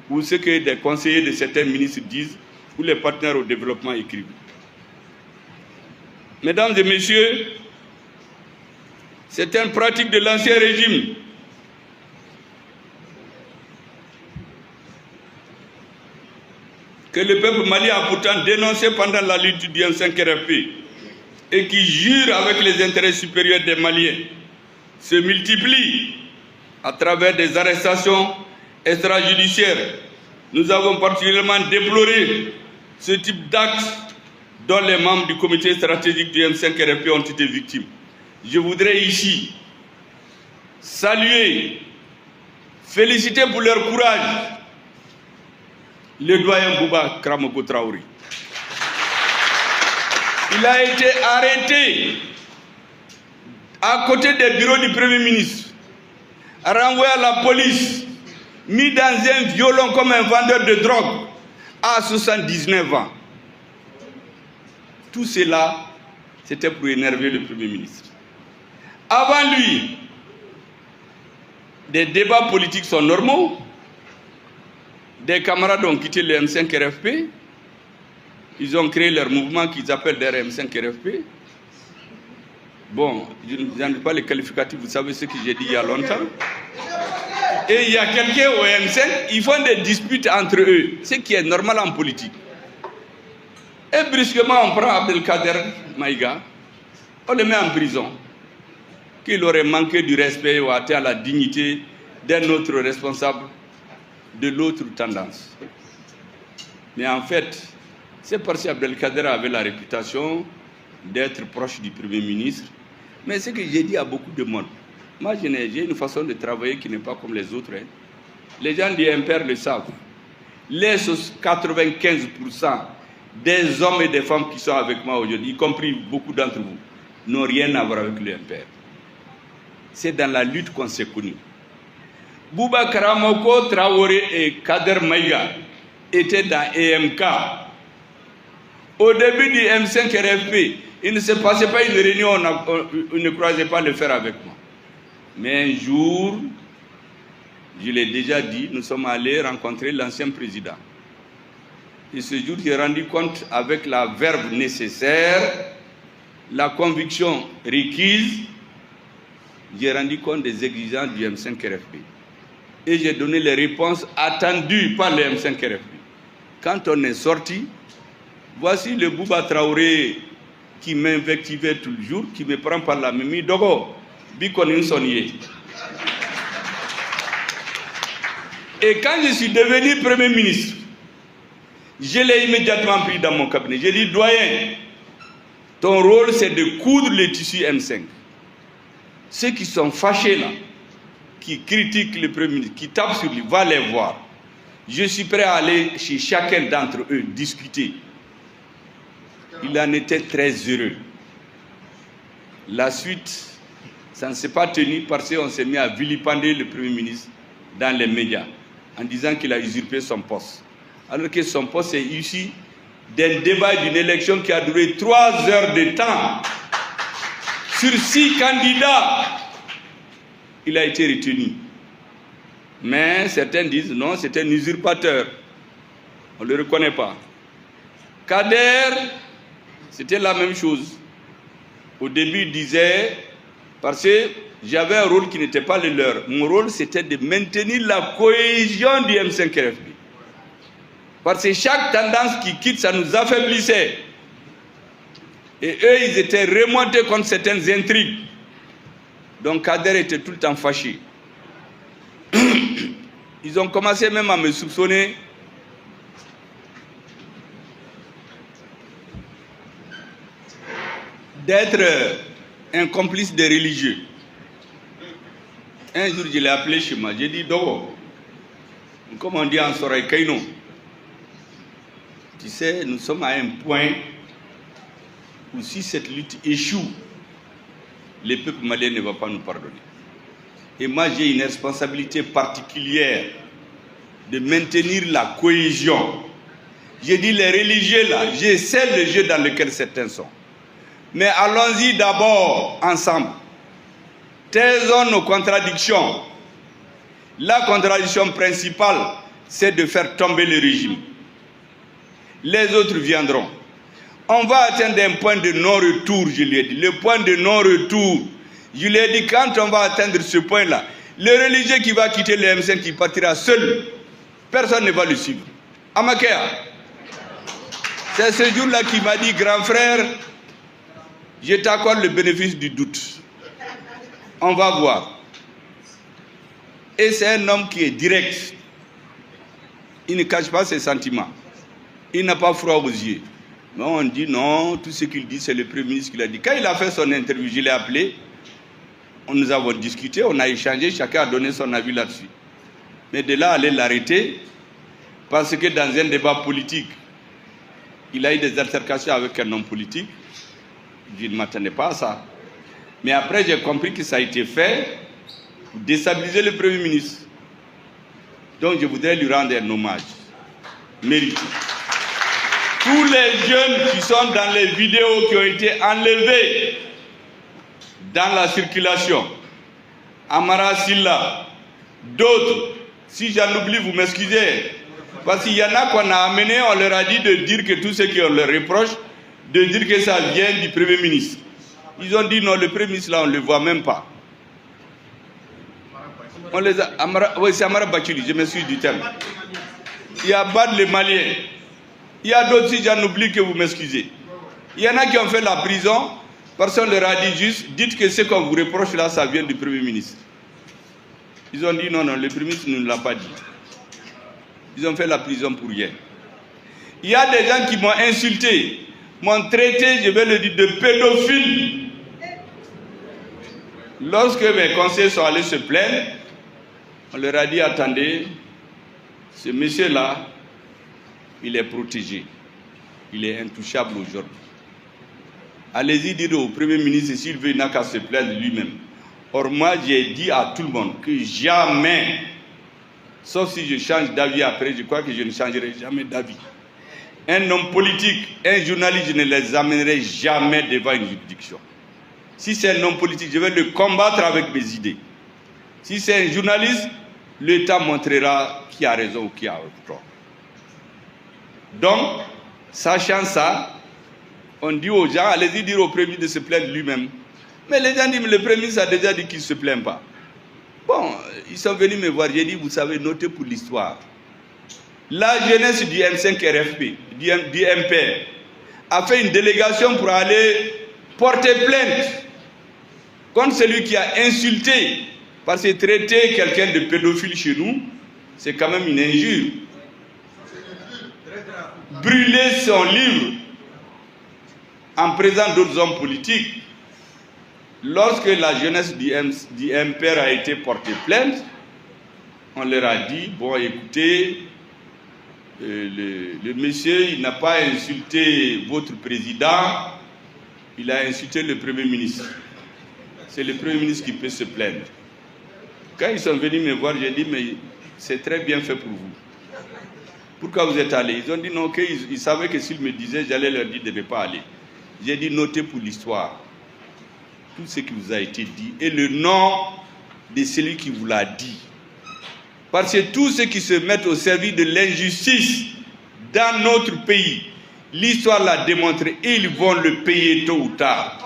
Ou ce que des conseillers de certains ministres disent, ou les partenaires au développement écrivent. Mesdames et messieurs, c'est une pratique de l'ancien régime. Que le peuple malien a pourtant dénoncé pendant la lutte du M5-RFP et qui jure avec les intérêts supérieurs des Maliens, se multiplient à travers des arrestations extrajudiciaires. Nous avons particulièrement déploré ce type d'actes dont les membres du comité stratégique du M5-RFP ont été victimes. Je voudrais ici saluer, féliciter pour leur courage le doyen Bouba Kramoko Traoré. Il a été arrêté à côté des bureaux du Premier ministre, renvoyé à la police, mis dans un violon comme un vendeur de drogue à 79 ans. Tout cela, c'était pour énerver le Premier ministre. Avant lui, des débats politiques sont normaux. Des camarades ont quitté le M5-RFP. Ils ont créé leur mouvement qu'ils appellent der M5-RFP. Bon, je n'en ai pas les qualificatifs, vous savez ce que j'ai dit il y a longtemps. Et il y a quelqu'un au M5, ils font des disputes entre eux, ce qui est normal en politique. Et brusquement, on prend Abdelkader Maïga, on le met en prison. Qu'il aurait manqué du respect ou atteint à la dignité d'un autre responsable de l'autre tendance. Mais en fait, c'est parce qu'Abdelkader avait la réputation d'être proche du Premier ministre. Mais ce que j'ai dit à beaucoup de monde, moi j'ai une façon de travailler qui n'est pas comme les autres. Hein. Les gens du MPR le savent. Les 95% des hommes et des femmes qui sont avec moi aujourd'hui, y compris beaucoup d'entre vous, n'ont rien à voir avec le MPR. C'est dans la lutte qu'on s'est connus. Bouba Kramoko Traoré et Kader Maïga étaient dans EMK. Au début du M5-RFP, il ne se passait pas une réunion, on ne croisait pas le faire avec moi. Mais un jour, je l'ai déjà dit, nous sommes allés rencontrer l'ancien président. Et ce jour, j'ai rendu compte avec la verve nécessaire, la conviction requise, j'ai rendu compte des exigences du M5-RFP. Et j'ai donné les réponses attendues par le M5-RFP. Quand on est sorti, voici le Bouba Traoré qui m'invectivait toujours, qui me prend par la mimi. Dogo, Bikonin Sonye. Et quand je suis devenu Premier ministre, je l'ai immédiatement pris dans mon cabinet. J'ai dit, doyen, ton rôle c'est de coudre le tissu M5. Ceux qui sont fâchés là, qui critiquent le Premier ministre, qui tapent sur lui, va les voir. Je suis prêt à aller chez chacun d'entre eux, discuter. Il en était très heureux. La suite, ça ne s'est pas tenu parce qu'on s'est mis à vilipender le Premier ministre dans les médias, en disant qu'il a usurpé son poste. Alors que son poste est issu d'un débat d'une élection qui a duré 3 heures de temps. Sur 6 candidats, il a été retenu. Mais certains disent non, c'est un usurpateur. On ne le reconnaît pas. Kader, c'était la même chose. Au début, il disait, parce que j'avais un rôle qui n'était pas le leur. Mon rôle, c'était de maintenir la cohésion du M5-RFP. Parce que chaque tendance qui quitte, ça nous affaiblissait. Et eux, ils étaient remontés contre certaines intrigues. Donc Kader était tout le temps fâché. Ils ont commencé même à me soupçonner d'être un complice des religieux. Un jour, je l'ai appelé chez moi. J'ai dit, Dogo, comme on dit en Soraï Kaino, tu sais, nous sommes à un point où si cette lutte échoue, le peuple malien ne va pas nous pardonner. Et moi, j'ai une responsabilité particulière de maintenir la cohésion. J'ai dit, les religieux là, je sais le jeu dans lequel certains sont. Mais allons-y d'abord ensemble. Taisons nos contradictions. La contradiction principale, c'est de faire tomber le régime. Les autres viendront. On va atteindre un point de non-retour, je lui ai dit. Le point de non-retour. Je lui ai dit, quand on va atteindre ce point-là, le religieux qui va quitter le M5, qui partira seul, personne ne va le suivre. Amakea, c'est ce jour-là qu'il m'a dit, grand frère, je t'accorde le bénéfice du doute. On va voir. Et c'est un homme qui est direct. Il ne cache pas ses sentiments. Il n'a pas froid aux yeux. Mais on dit non, tout ce qu'il dit, c'est le Premier ministre qui l'a dit. Quand il a fait son interview, je l'ai appelé. Nous avons discuté, on a échangé, chacun a donné son avis là-dessus. Mais de là, aller l'arrêter, parce que dans un débat politique, il a eu des altercations avec un homme politique. Je ne m'attendais pas à ça. Mais après, j'ai compris que ça a été fait pour déstabiliser le Premier ministre. Donc, je voudrais lui rendre un hommage mérité. Tous les jeunes qui sont dans les vidéos qui ont été enlevées dans la circulation, Amara Silla, d'autres, si j'en oublie, vous m'excusez, parce qu'il y en a qu'on a amené, on leur a dit de dire que tout ce qu'on leur reproche, de dire que ça vient du Premier ministre. Ils ont dit non, le Premier ministre là, on ne le voit même pas. On les a, oui, c'est Amara Bachili, je m'excuse du terme. Il y a Bad le Malien. Il y a d'autres, si j'en oublie, que vous m'excusez. Il y en a qui ont fait la prison, parce qu'on leur a dit juste, dites que ce qu'on vous reproche là, ça vient du Premier ministre. Ils ont dit non, non, le Premier ministre ne nous l'a pas dit. Ils ont fait la prison pour rien. Il y a des gens qui m'ont insulté, m'ont traité, je vais le dire, de pédophile. Lorsque mes conseillers sont allés se plaindre, on leur a dit, attendez, ce monsieur-là, il est protégé. Il est intouchable aujourd'hui. Allez-y dire au Premier ministre, s'il veut, il n'a qu'à se plaindre lui-même. Or, moi, j'ai dit à tout le monde que jamais, sauf si je change d'avis après, je crois que je ne changerai jamais d'avis. Un homme politique, un journaliste, je ne les amènerai jamais devant une juridiction. Si c'est un homme politique, je vais le combattre avec mes idées. Si c'est un journaliste, l'État montrera qui a raison ou qui a tort. Donc, sachant ça, on dit aux gens, allez-y dire au Premier ministre de se plaindre lui-même. Mais les gens disent, mais le Premier ministre a déjà dit qu'il ne se plaint pas. Bon, ils sont venus me voir, j'ai dit, vous savez, notez pour l'histoire. La jeunesse du M5-RFP, du MPR, a fait une délégation pour aller porter plainte contre celui qui a insulté, parce que traiter quelqu'un de pédophile chez nous, c'est quand même une injure. Brûler son livre en présence d'autres hommes politiques, lorsque la jeunesse du MPR a été portée plainte, on leur a dit, bon écoutez, le monsieur, il n'a pas insulté votre président, il a insulté le Premier ministre. C'est le Premier ministre qui peut se plaindre. Quand ils sont venus me voir, j'ai dit, mais c'est très bien fait pour vous. Pourquoi vous êtes allés? Ils ont dit non, qu'ils savaient que s'ils me disaient, j'allais leur dire de ne pas aller. J'ai dit, notez pour l'histoire tout ce qui vous a été dit et le nom de celui qui vous l'a dit. Parce que tous ceux qui se mettent au service de l'injustice dans notre pays, l'histoire l'a démontré, et ils vont le payer tôt ou tard.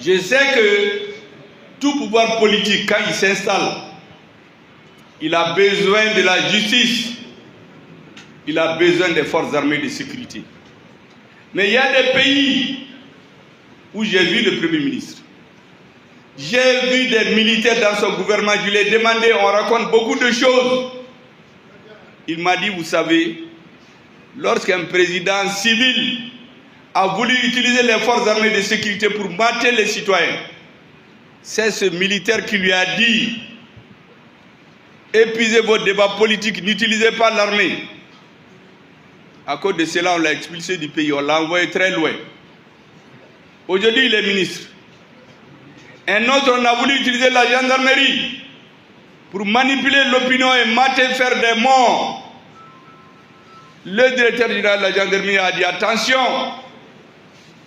Je sais que tout pouvoir politique, quand il s'installe, il a besoin de la justice, il a besoin des forces armées de sécurité. Mais il y a des pays où j'ai vu le Premier ministre. J'ai vu des militaires dans son gouvernement, je lui ai demandé, on raconte beaucoup de choses. Il m'a dit, vous savez, lorsqu'un président civil a voulu utiliser les forces armées de sécurité pour mater les citoyens, c'est ce militaire qui lui a dit, épuisez vos débats politiques, n'utilisez pas l'armée. À cause de cela, on l'a expulsé du pays, on l'a envoyé très loin. Aujourd'hui, il est ministre. Un autre, on a voulu utiliser la gendarmerie pour manipuler l'opinion et mater, faire des morts. Le directeur général de la gendarmerie a dit, attention,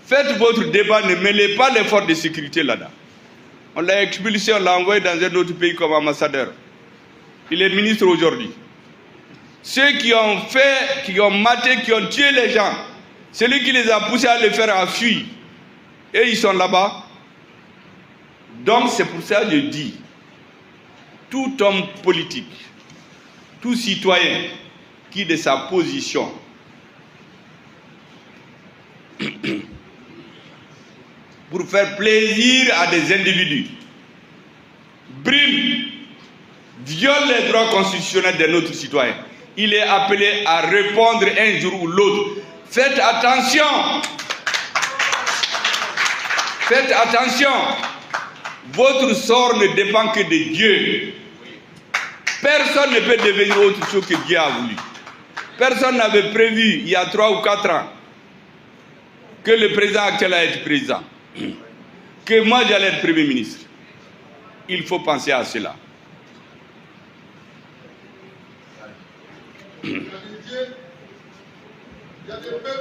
faites votre débat, ne mêlez pas les forces de sécurité là-dedans. On l'a expulsé, on l'a envoyé dans un autre pays comme ambassadeur. Il est ministre aujourd'hui. Ceux qui ont fait, qui ont maté, qui ont tué les gens, c'est lui qui les a poussés à les faire enfuir. Et ils sont là-bas. Donc c'est pour ça que je dis, tout homme politique, tout citoyen qui de sa position pour faire plaisir à des individus, brime, viole les droits constitutionnels de notre citoyen, il est appelé à répondre un jour ou l'autre. Faites attention. Faites attention. Votre sort ne dépend que de Dieu. Personne ne peut devenir autre chose que Dieu a voulu. Personne n'avait prévu, il y a 3 ou 4 ans, que le président actuel allait être président. Que moi j'allais être Premier ministre. Il faut penser à cela.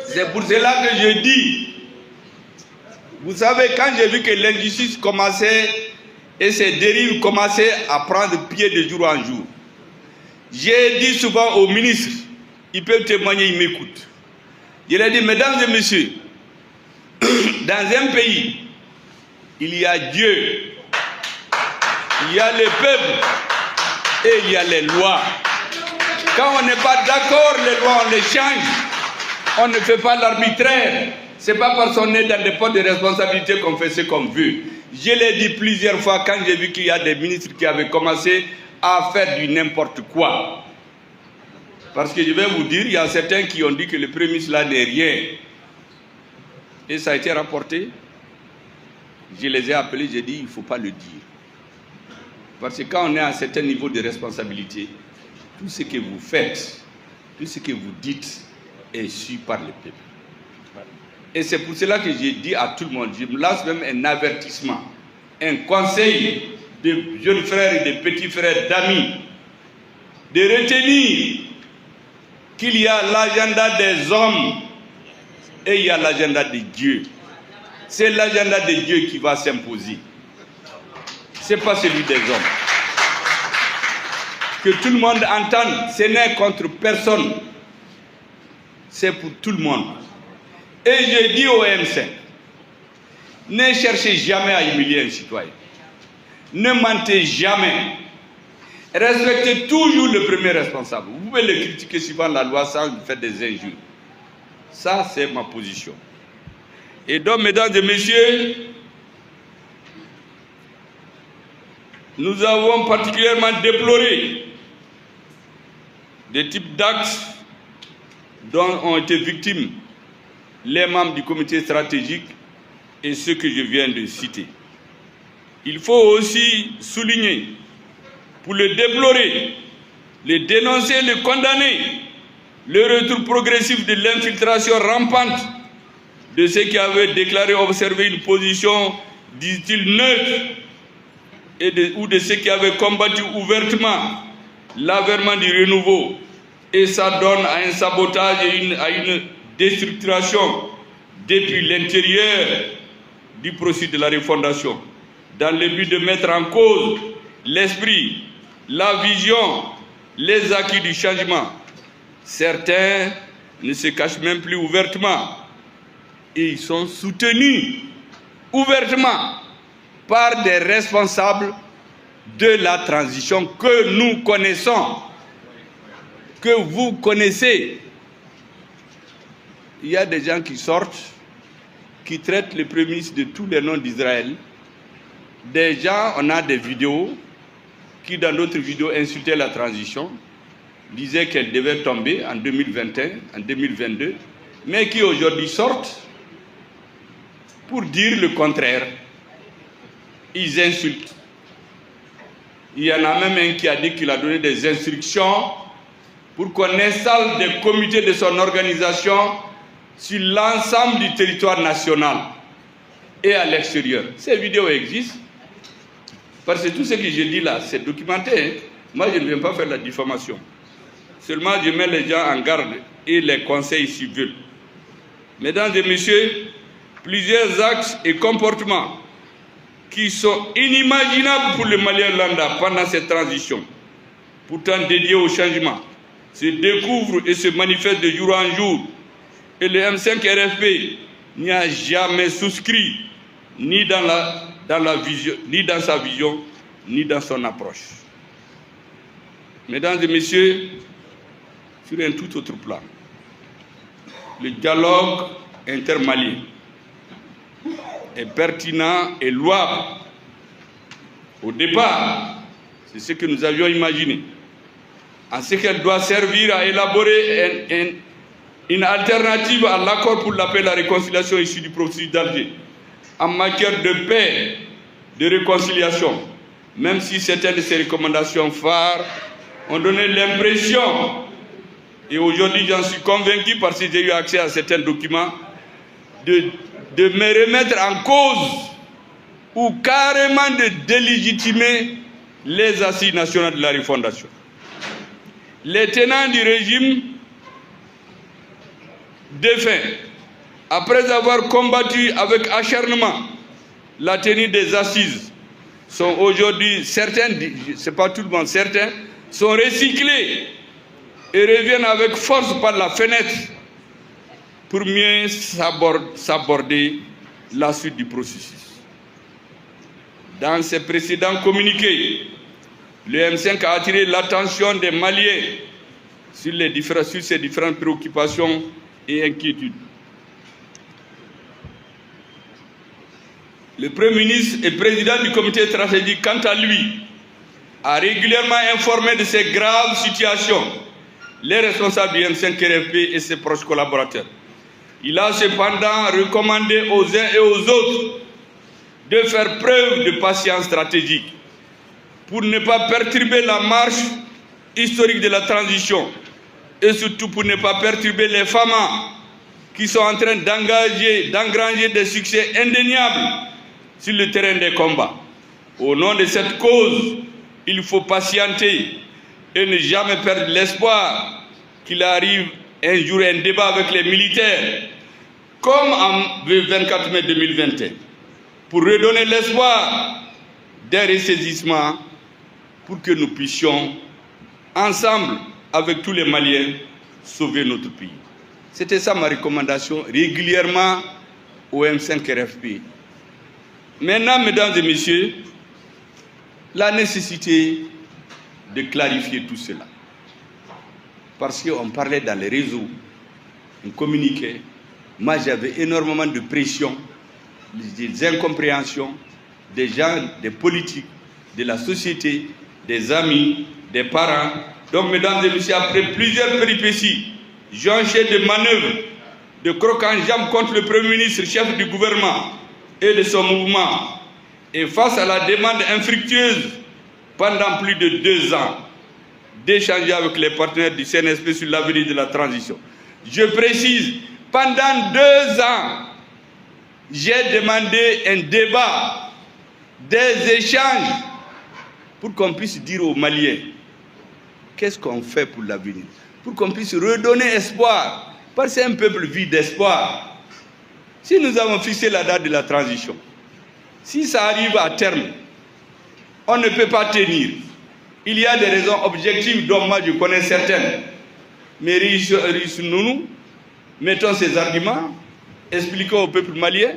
C'est pour cela que je dis, vous savez, quand j'ai vu que l'injustice commençait et ces dérives commençaient à prendre pied de jour en jour, j'ai dit souvent aux ministres, ils peuvent témoigner, ils m'écoutent. Je leur ai dit, mesdames et messieurs, dans un pays, il y a Dieu, il y a le peuple et il y a les lois. Quand on n'est pas d'accord, les lois, on les change. On ne fait pas l'arbitraire. Ce n'est pas parce qu'on est dans des postes de responsabilité qu'on fait ce qu'on veut. Je l'ai dit plusieurs fois quand j'ai vu qu'il y a des ministres qui avaient commencé à faire du n'importe quoi. Parce que je vais vous dire, il y a certains qui ont dit que le Premier ministre là n'est rien. Et ça a été rapporté. Je les ai appelés, j'ai dit, il ne faut pas le dire. Parce que quand on est à un certain niveau de responsabilité, tout ce que vous faites, tout ce que vous dites est su par le peuple. Et c'est pour cela que j'ai dit à tout le monde, je me lance même un avertissement, un conseil de jeunes frères et de petits frères, d'amis, de retenir qu'il y a l'agenda des hommes et il y a l'agenda de Dieu. C'est l'agenda de Dieu qui va s'imposer. Ce n'est pas celui des hommes. Que tout le monde entende, ce n'est contre personne. C'est pour tout le monde. Et je dis au M5, ne cherchez jamais à humilier un citoyen. Ne mentez jamais. Respectez toujours le premier responsable. Vous pouvez le critiquer suivant la loi sans faire des injures. Ça, c'est ma position. Et donc, mesdames et messieurs, nous avons particulièrement déploré des types d'actes dont ont été victimes les membres du comité stratégique et ceux que je viens de citer. Il faut aussi souligner, pour le déplorer, le dénoncer, le condamner, le retour progressif de l'infiltration rampante de ceux qui avaient déclaré observer une position, disent-ils, neutre, ou de ceux qui avaient combattu ouvertement l'avènement du renouveau, et ça donne à un sabotage et à une déstructuration depuis l'intérieur du processus de la refondation, dans le but de mettre en cause l'esprit, la vision, les acquis du changement. Certains ne se cachent même plus ouvertement et ils sont soutenus ouvertement par des responsables de la transition que nous connaissons, que vous connaissez. Il y a des gens qui sortent, qui traitent le Premier ministre de tous les noms d'Israël. Des gens, on a des vidéos, qui dans d'autres vidéos insultaient la transition, disaient qu'elle devait tomber en 2021, en 2022, mais qui aujourd'hui sortent pour dire le contraire. Ils insultent. Il y en a même un qui a dit qu'il a donné des instructions pour qu'on installe des comités de son organisation sur l'ensemble du territoire national et à l'extérieur. Ces vidéos existent. Parce que tout ce que je dis là, c'est documenté. Hein. Moi, je ne viens pas faire la diffamation. Seulement, je mets les gens en garde et les conseils s'ils veulent. Mesdames et messieurs, plusieurs actes et comportements qui sont inimaginables pour le Malien lambda pendant cette transition, pourtant dédiée au changement, se découvrent et se manifestent de jour en jour. Et le M5 RFP n'y a jamais souscrit, ni dans sa vision, ni dans son approche. Mesdames et messieurs, sur un tout autre plan, le dialogue intermalien est pertinent et louable. Au départ, c'est ce que nous avions imaginé, en ce qu'elle doit servir à élaborer une alternative à l'accord pour la paix et la réconciliation issu du processus d'Alger, en matière de paix, de réconciliation, même si certaines de ces recommandations phares ont donné l'impression, et aujourd'hui j'en suis convaincu parce que j'ai eu accès à certains documents, de me remettre en cause ou carrément de délégitimer les assises nationales de la refondation. Les tenants du régime défunt, après avoir combattu avec acharnement la tenue des assises, sont aujourd'hui, certains, ce n'est pas tout le monde, certains, sont recyclés et reviennent avec force par la fenêtre pour mieux s'aborder la suite du processus. Dans ses précédents communiqués, le M5 a attiré l'attention des Maliens sur ces différentes préoccupations et inquiétudes. Le Premier ministre et président du comité stratégique, quant à lui, a régulièrement informé de ces graves situations les responsables du M5 RFP et ses proches collaborateurs. Il a cependant recommandé aux uns et aux autres de faire preuve de patience stratégique pour ne pas perturber la marche historique de la transition et surtout pour ne pas perturber les femmes qui sont en train d'engranger des succès indéniables sur le terrain des combats. Au nom de cette cause, il faut patienter et ne jamais perdre l'espoir qu'il arrive un jour un débat avec les militaires, comme le 24 mai 2021, pour redonner l'espoir d'un ressaisissement pour que nous puissions, ensemble, avec tous les Maliens, sauver notre pays. C'était ça ma recommandation régulièrement au M5 RFP. Maintenant, mesdames et messieurs, la nécessité de clarifier tout cela. Parce qu'on parlait dans les réseaux, on communiquait, moi j'avais énormément de pression, des incompréhensions, des gens, des politiques, de la société, des amis, des parents. Donc, mesdames et messieurs, après plusieurs péripéties, jonchées de manœuvres, de crocs en jambe contre le Premier ministre, chef du gouvernement et de son mouvement, et face à la demande infructueuse pendant plus de 2 ans d'échanger avec les partenaires du CNSP sur l'avenir de la transition. Je précise, pendant 2 ans, j'ai demandé un débat, des échanges, pour qu'on puisse dire aux Maliens, qu'est-ce qu'on fait pour l'avenir? Pour qu'on puisse redonner espoir, parce qu'un peuple vit d'espoir. Si nous avons fixé la date de la transition, si ça arrive à terme, on ne peut pas tenir. Il y a des raisons objectives dont moi je connais certaines. Mais réunissons-nous, mettons ces arguments, expliquons au peuple malien.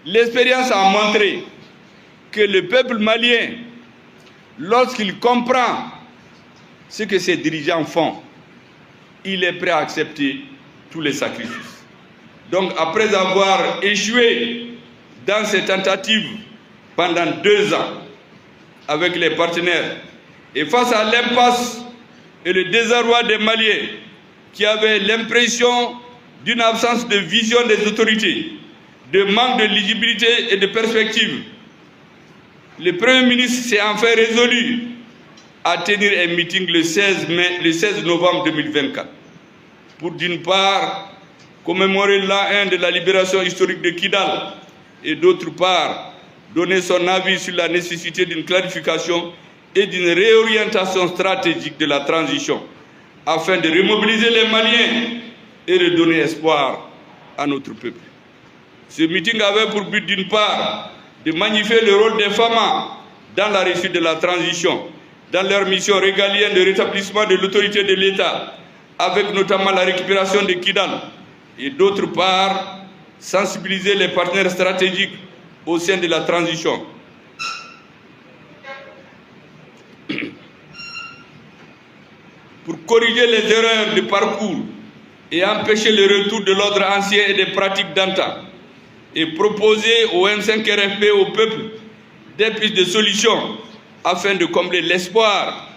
L'expérience a montré que le peuple malien, lorsqu'il comprend ce que ses dirigeants font, il est prêt à accepter tous les sacrifices. Donc après avoir échoué dans ces tentatives pendant 2 ans avec les partenaires et face à l'impasse et le désarroi des Maliens qui avaient l'impression d'une absence de vision des autorités, de manque de lisibilité et de perspective, le Premier ministre s'est enfin résolu à tenir un meeting le 16 novembre 2024 pour d'une part commémorer l'an 1 de la libération historique de Kidal et d'autre part donner son avis sur la nécessité d'une clarification et d'une réorientation stratégique de la transition afin de remobiliser les Maliens et de donner espoir à notre peuple. Ce meeting avait pour but d'une part de magnifier le rôle des femmes dans la réussite de la transition, dans leur mission régalienne de rétablissement de l'autorité de l'État, avec notamment la récupération de Kidal, et d'autre part, sensibiliser les partenaires stratégiques au sein de la transition. Pour corriger les erreurs de parcours et empêcher le retour de l'ordre ancien et des pratiques d'antan, et proposer au M5RFP, au peuple, des pistes de solutions afin de combler l'espoir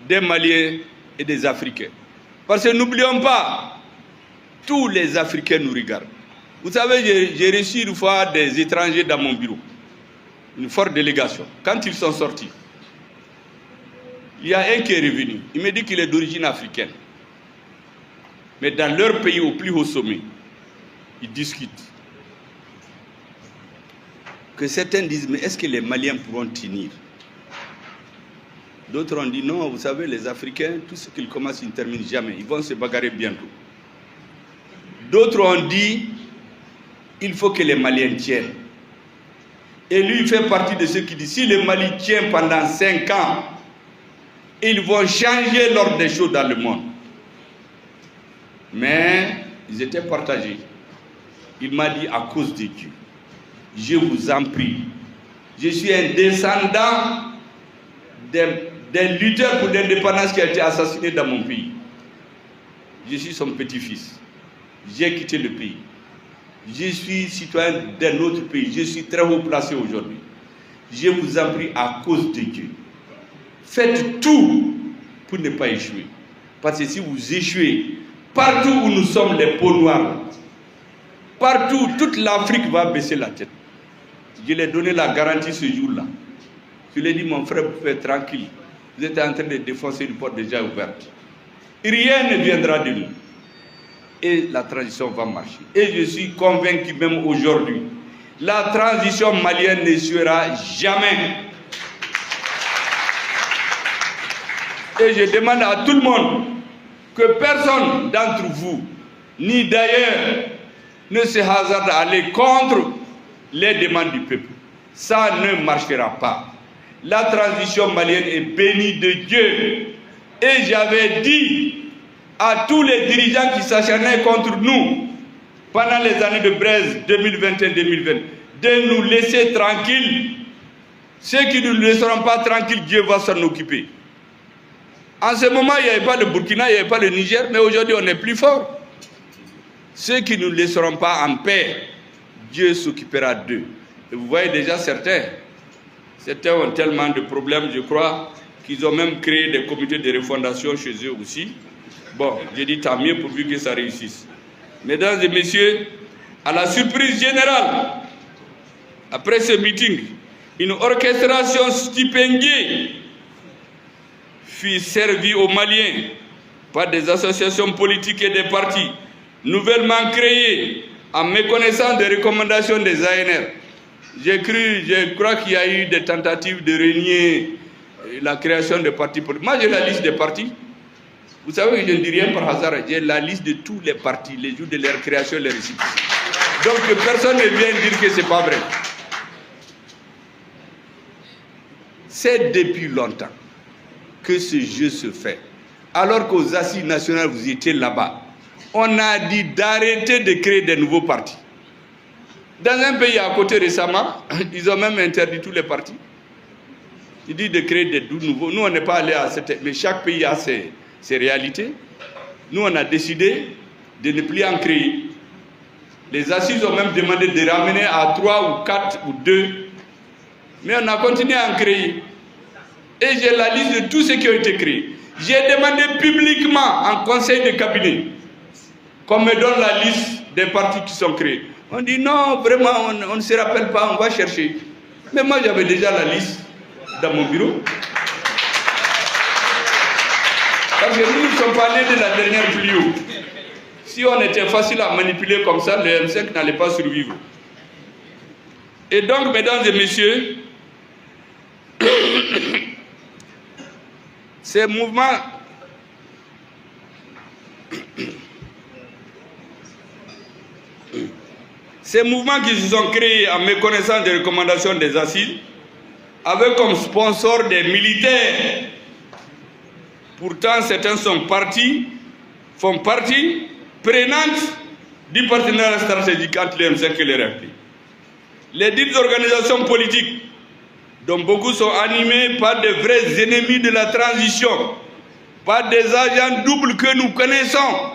des Maliens et des Africains. Parce que n'oublions pas, tous les Africains nous regardent. Vous savez, j'ai reçu une fois des étrangers dans mon bureau, une forte délégation. Quand ils sont sortis, il y a un qui est revenu. Il me dit qu'il est d'origine africaine. Mais dans leur pays, au plus haut sommet, ils discutent. Que certains disent, mais est-ce que les Maliens pourront tenir? D'autres ont dit, non, vous savez, les Africains, tout ce qu'ils commencent, ils ne terminent jamais. Ils vont se bagarrer bientôt. D'autres ont dit, il faut que les Maliens tiennent. Et lui, il fait partie de ceux qui disent, si le Mali tient pendant 5 ans, ils vont changer l'ordre des choses dans le monde. Mais ils étaient partagés. Il m'a dit, à cause de Dieu, je vous en prie, je suis un descendant d'un lutteur pour l'indépendance qui a été assassiné dans mon pays. Je suis son petit-fils. J'ai quitté le pays. Je suis citoyen d'un autre pays. Je suis très haut placé aujourd'hui. Je vous en prie, à cause de Dieu, faites tout pour ne pas échouer. Parce que si vous échouez, partout où nous sommes les peaux noires, partout, toute l'Afrique va baisser la tête. Je lui ai donné la garantie ce jour-là. Je lui ai dit, mon frère, vous faites tranquille. Vous êtes en train de défoncer une porte déjà ouverte. Rien ne viendra de nous. Et la transition va marcher. Et je suis convaincu même aujourd'hui, la transition malienne ne sera jamais. Et je demande à tout le monde que personne d'entre vous, ni d'ailleurs, ne se hasarde à aller contre les demandes du peuple. Ça ne marchera pas. La transition malienne est bénie de Dieu. Et j'avais dit à tous les dirigeants qui s'acharnaient contre nous pendant les années de Braise 2021-2020 de nous laisser tranquilles. Ceux qui ne nous laisseront pas tranquilles, Dieu va s'en occuper. En ce moment, il n'y avait pas le Burkina, il n'y avait pas le Niger, mais aujourd'hui, on est plus fort. Ceux qui ne nous laisseront pas en paix, Dieu s'occupera d'eux. Et vous voyez déjà certains ont tellement de problèmes, je crois, qu'ils ont même créé des comités de refondation chez eux aussi. Bon, j'ai dit tant mieux pourvu que ça réussisse. Mesdames et messieurs, à la surprise générale, après ce meeting, une orchestration stipendiée fut servie aux Maliens par des associations politiques et des partis nouvellement créés en méconnaissance des recommandations des ANR. Je crois qu'il y a eu des tentatives de renier la création de partis politiques. Moi, j'ai la liste des partis. Vous savez que je ne dis rien par hasard. J'ai la liste de tous les partis, les jours de leur création, les récits. Donc, personne ne vient dire que ce n'est pas vrai. C'est depuis longtemps que ce jeu se fait. Alors qu'aux assises nationales, vous étiez là-bas. On a dit d'arrêter de créer des nouveaux partis. Dans un pays à côté récemment, ils ont même interdit tous les partis. Ils disent de créer des nouveaux. Nous, on n'est pas allé à cette... Mais chaque pays a ses réalités. Nous, on a décidé de ne plus en créer. Les assises ont même demandé de ramener à 3 ou 4 ou 2. Mais on a continué à en créer. Et j'ai la liste de tous ceux qui ont été créés. J'ai demandé publiquement en conseil de cabinet qu'on me donne la liste des partis qui sont créés. On dit non, vraiment, on ne se rappelle pas, on va chercher. Mais moi, j'avais déjà la liste dans mon bureau. Parce que nous ne sommes pas allés de la dernière plus haut. Si on était facile à manipuler comme ça, le M5 n'allait pas survivre. Et donc, mesdames et messieurs, ces mouvements qui se sont créés en méconnaissance des recommandations des assises, avec comme sponsor des militaires. Pourtant, certains font partie prenante du partenariat stratégique entre les M5 et les RFP. Les dites organisations politiques, dont beaucoup sont animés par de vrais ennemis de la transition, par des agents doubles que nous connaissons,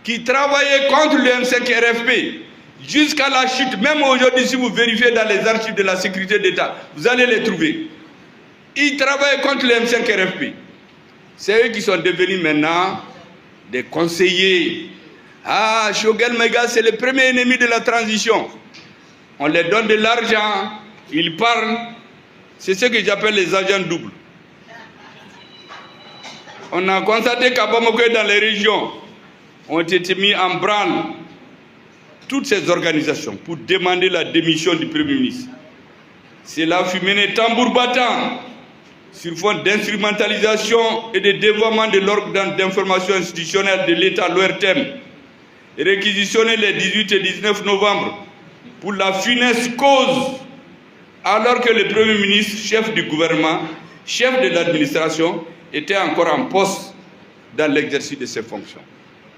qui travaillaient contre le M5 et RFP, jusqu'à la chute. Même aujourd'hui, si vous vérifiez dans les archives de la sécurité d'État, vous allez les trouver. Ils travaillent contre le M5 et RFP. C'est eux qui sont devenus maintenant des conseillers. Ah, Choguel Maïga, c'est le premier ennemi de la transition. On leur donne de l'argent, ils parlent. C'est ce que j'appelle les agents doubles. On a constaté qu'à Bamako et dans les régions, ont été mis en branle toutes ces organisations pour demander la démission du Premier ministre. Cela fut mené tambour battant sur fond d'instrumentalisation et de dévoiement de l'organe d'information institutionnelle de l'État, l'ORTM, réquisitionné les 18 et 19 novembre pour la funeste cause, alors que le Premier ministre, chef du gouvernement, chef de l'administration, était encore en poste dans l'exercice de ses fonctions.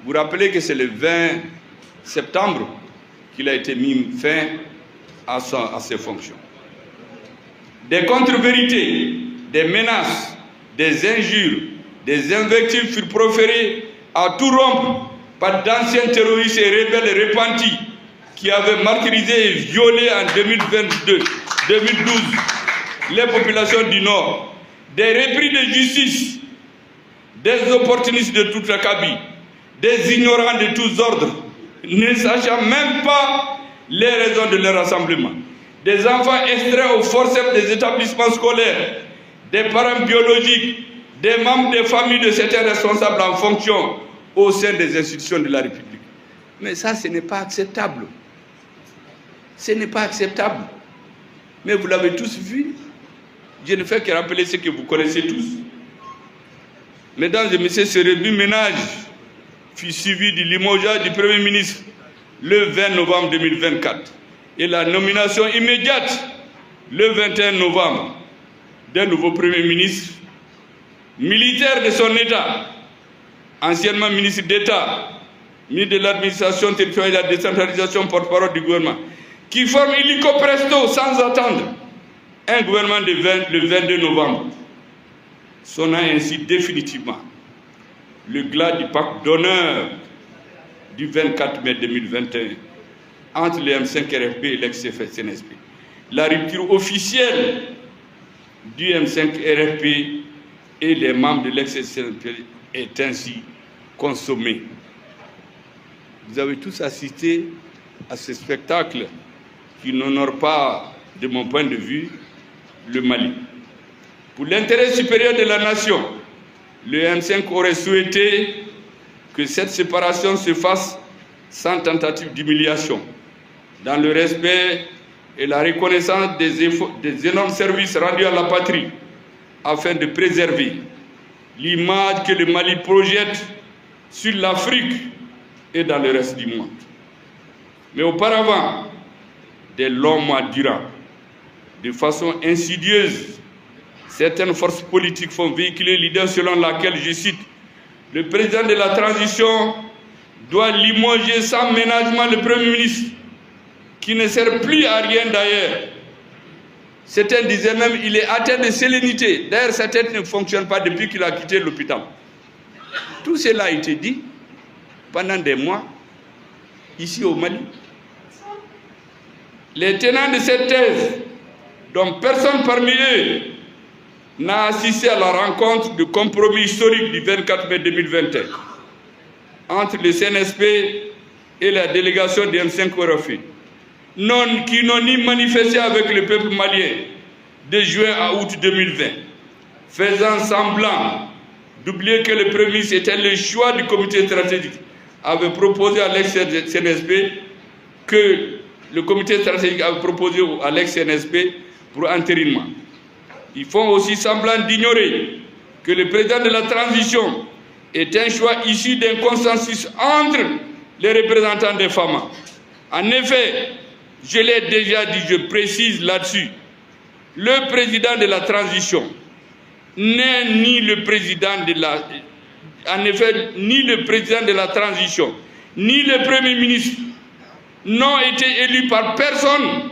Vous vous rappelez que c'est le 20 septembre qu'il a été mis fin à ses fonctions. Des contre-vérités, des menaces, des injures, des invectives furent proférées à tout rompre par d'anciens terroristes et rebelles repentis qui avaient martyrisé et violé en 2012 les populations du Nord, des repris de justice, des opportunistes de toute la cabine, des ignorants de tous ordres, ne sachant même pas les raisons de leur rassemblement, des enfants extraits au forceps des établissements scolaires, des parents biologiques, des membres des familles de certains responsables en fonction au sein des institutions de la République. Mais ça, ce n'est pas acceptable. Ce n'est pas acceptable. Mais vous l'avez tous vu. Je ne fais que rappeler ce que vous connaissez tous. Mesdames et messieurs, ce remue-ménage fut suivi du limogeage du Premier ministre le 20 novembre 2024 et la nomination immédiate le 21 novembre d'un nouveau Premier ministre militaire de son État, anciennement ministre d'État, ministre de l'administration territoriale et de la décentralisation, porte-parole du gouvernement, qui forme illico presto, sans attendre, un gouvernement le 22 novembre, sonnant ainsi définitivement le glas du pacte d'honneur du 24 mai 2021 entre le M5 RFP et l'ex-CNSP. La rupture officielle du M5 RFP et les membres de l'ex-CNSP est ainsi consommée. Vous avez tous assisté à ce spectacle qui n'honore pas, de mon point de vue, le Mali. Pour l'intérêt supérieur de la nation, le M5 aurait souhaité que cette séparation se fasse sans tentative d'humiliation, dans le respect et la reconnaissance des énormes services rendus à la patrie, afin de préserver l'image que le Mali projette sur l'Afrique et dans le reste du monde. Mais auparavant, des longs mois durant, de façon insidieuse, certaines forces politiques font véhiculer l'idée selon laquelle, je cite, le président de la transition doit limoger sans ménagement le Premier ministre, qui ne sert plus à rien d'ailleurs. Certains disaient même qu'il est atteint de sérénité. D'ailleurs, sa tête ne fonctionne pas depuis qu'il a quitté l'hôpital. Tout cela a été dit pendant des mois, ici au Mali. Les tenants de cette thèse, dont personne parmi eux n'a assisté à la rencontre de compromis historique du 24 mai 2021 entre le CNSP et la délégation du M5 RFP, qui n'ont ni manifesté avec le peuple malien de juin à août 2020, faisant semblant d'oublier que le Premier ministre était le choix du comité stratégique, avait proposé à l'ex-CNSP que le comité stratégique avait proposé à l'ex-CNSP pour entérinement. Ils font aussi semblant d'ignorer que le président de la transition est un choix issu d'un consensus entre les représentants des femmes. En effet, je l'ai déjà dit, je précise là-dessus, le président de la transition n'est ni le président de la... En effet, ni le président de la transition, ni le Premier ministre n'ont été élus par personne,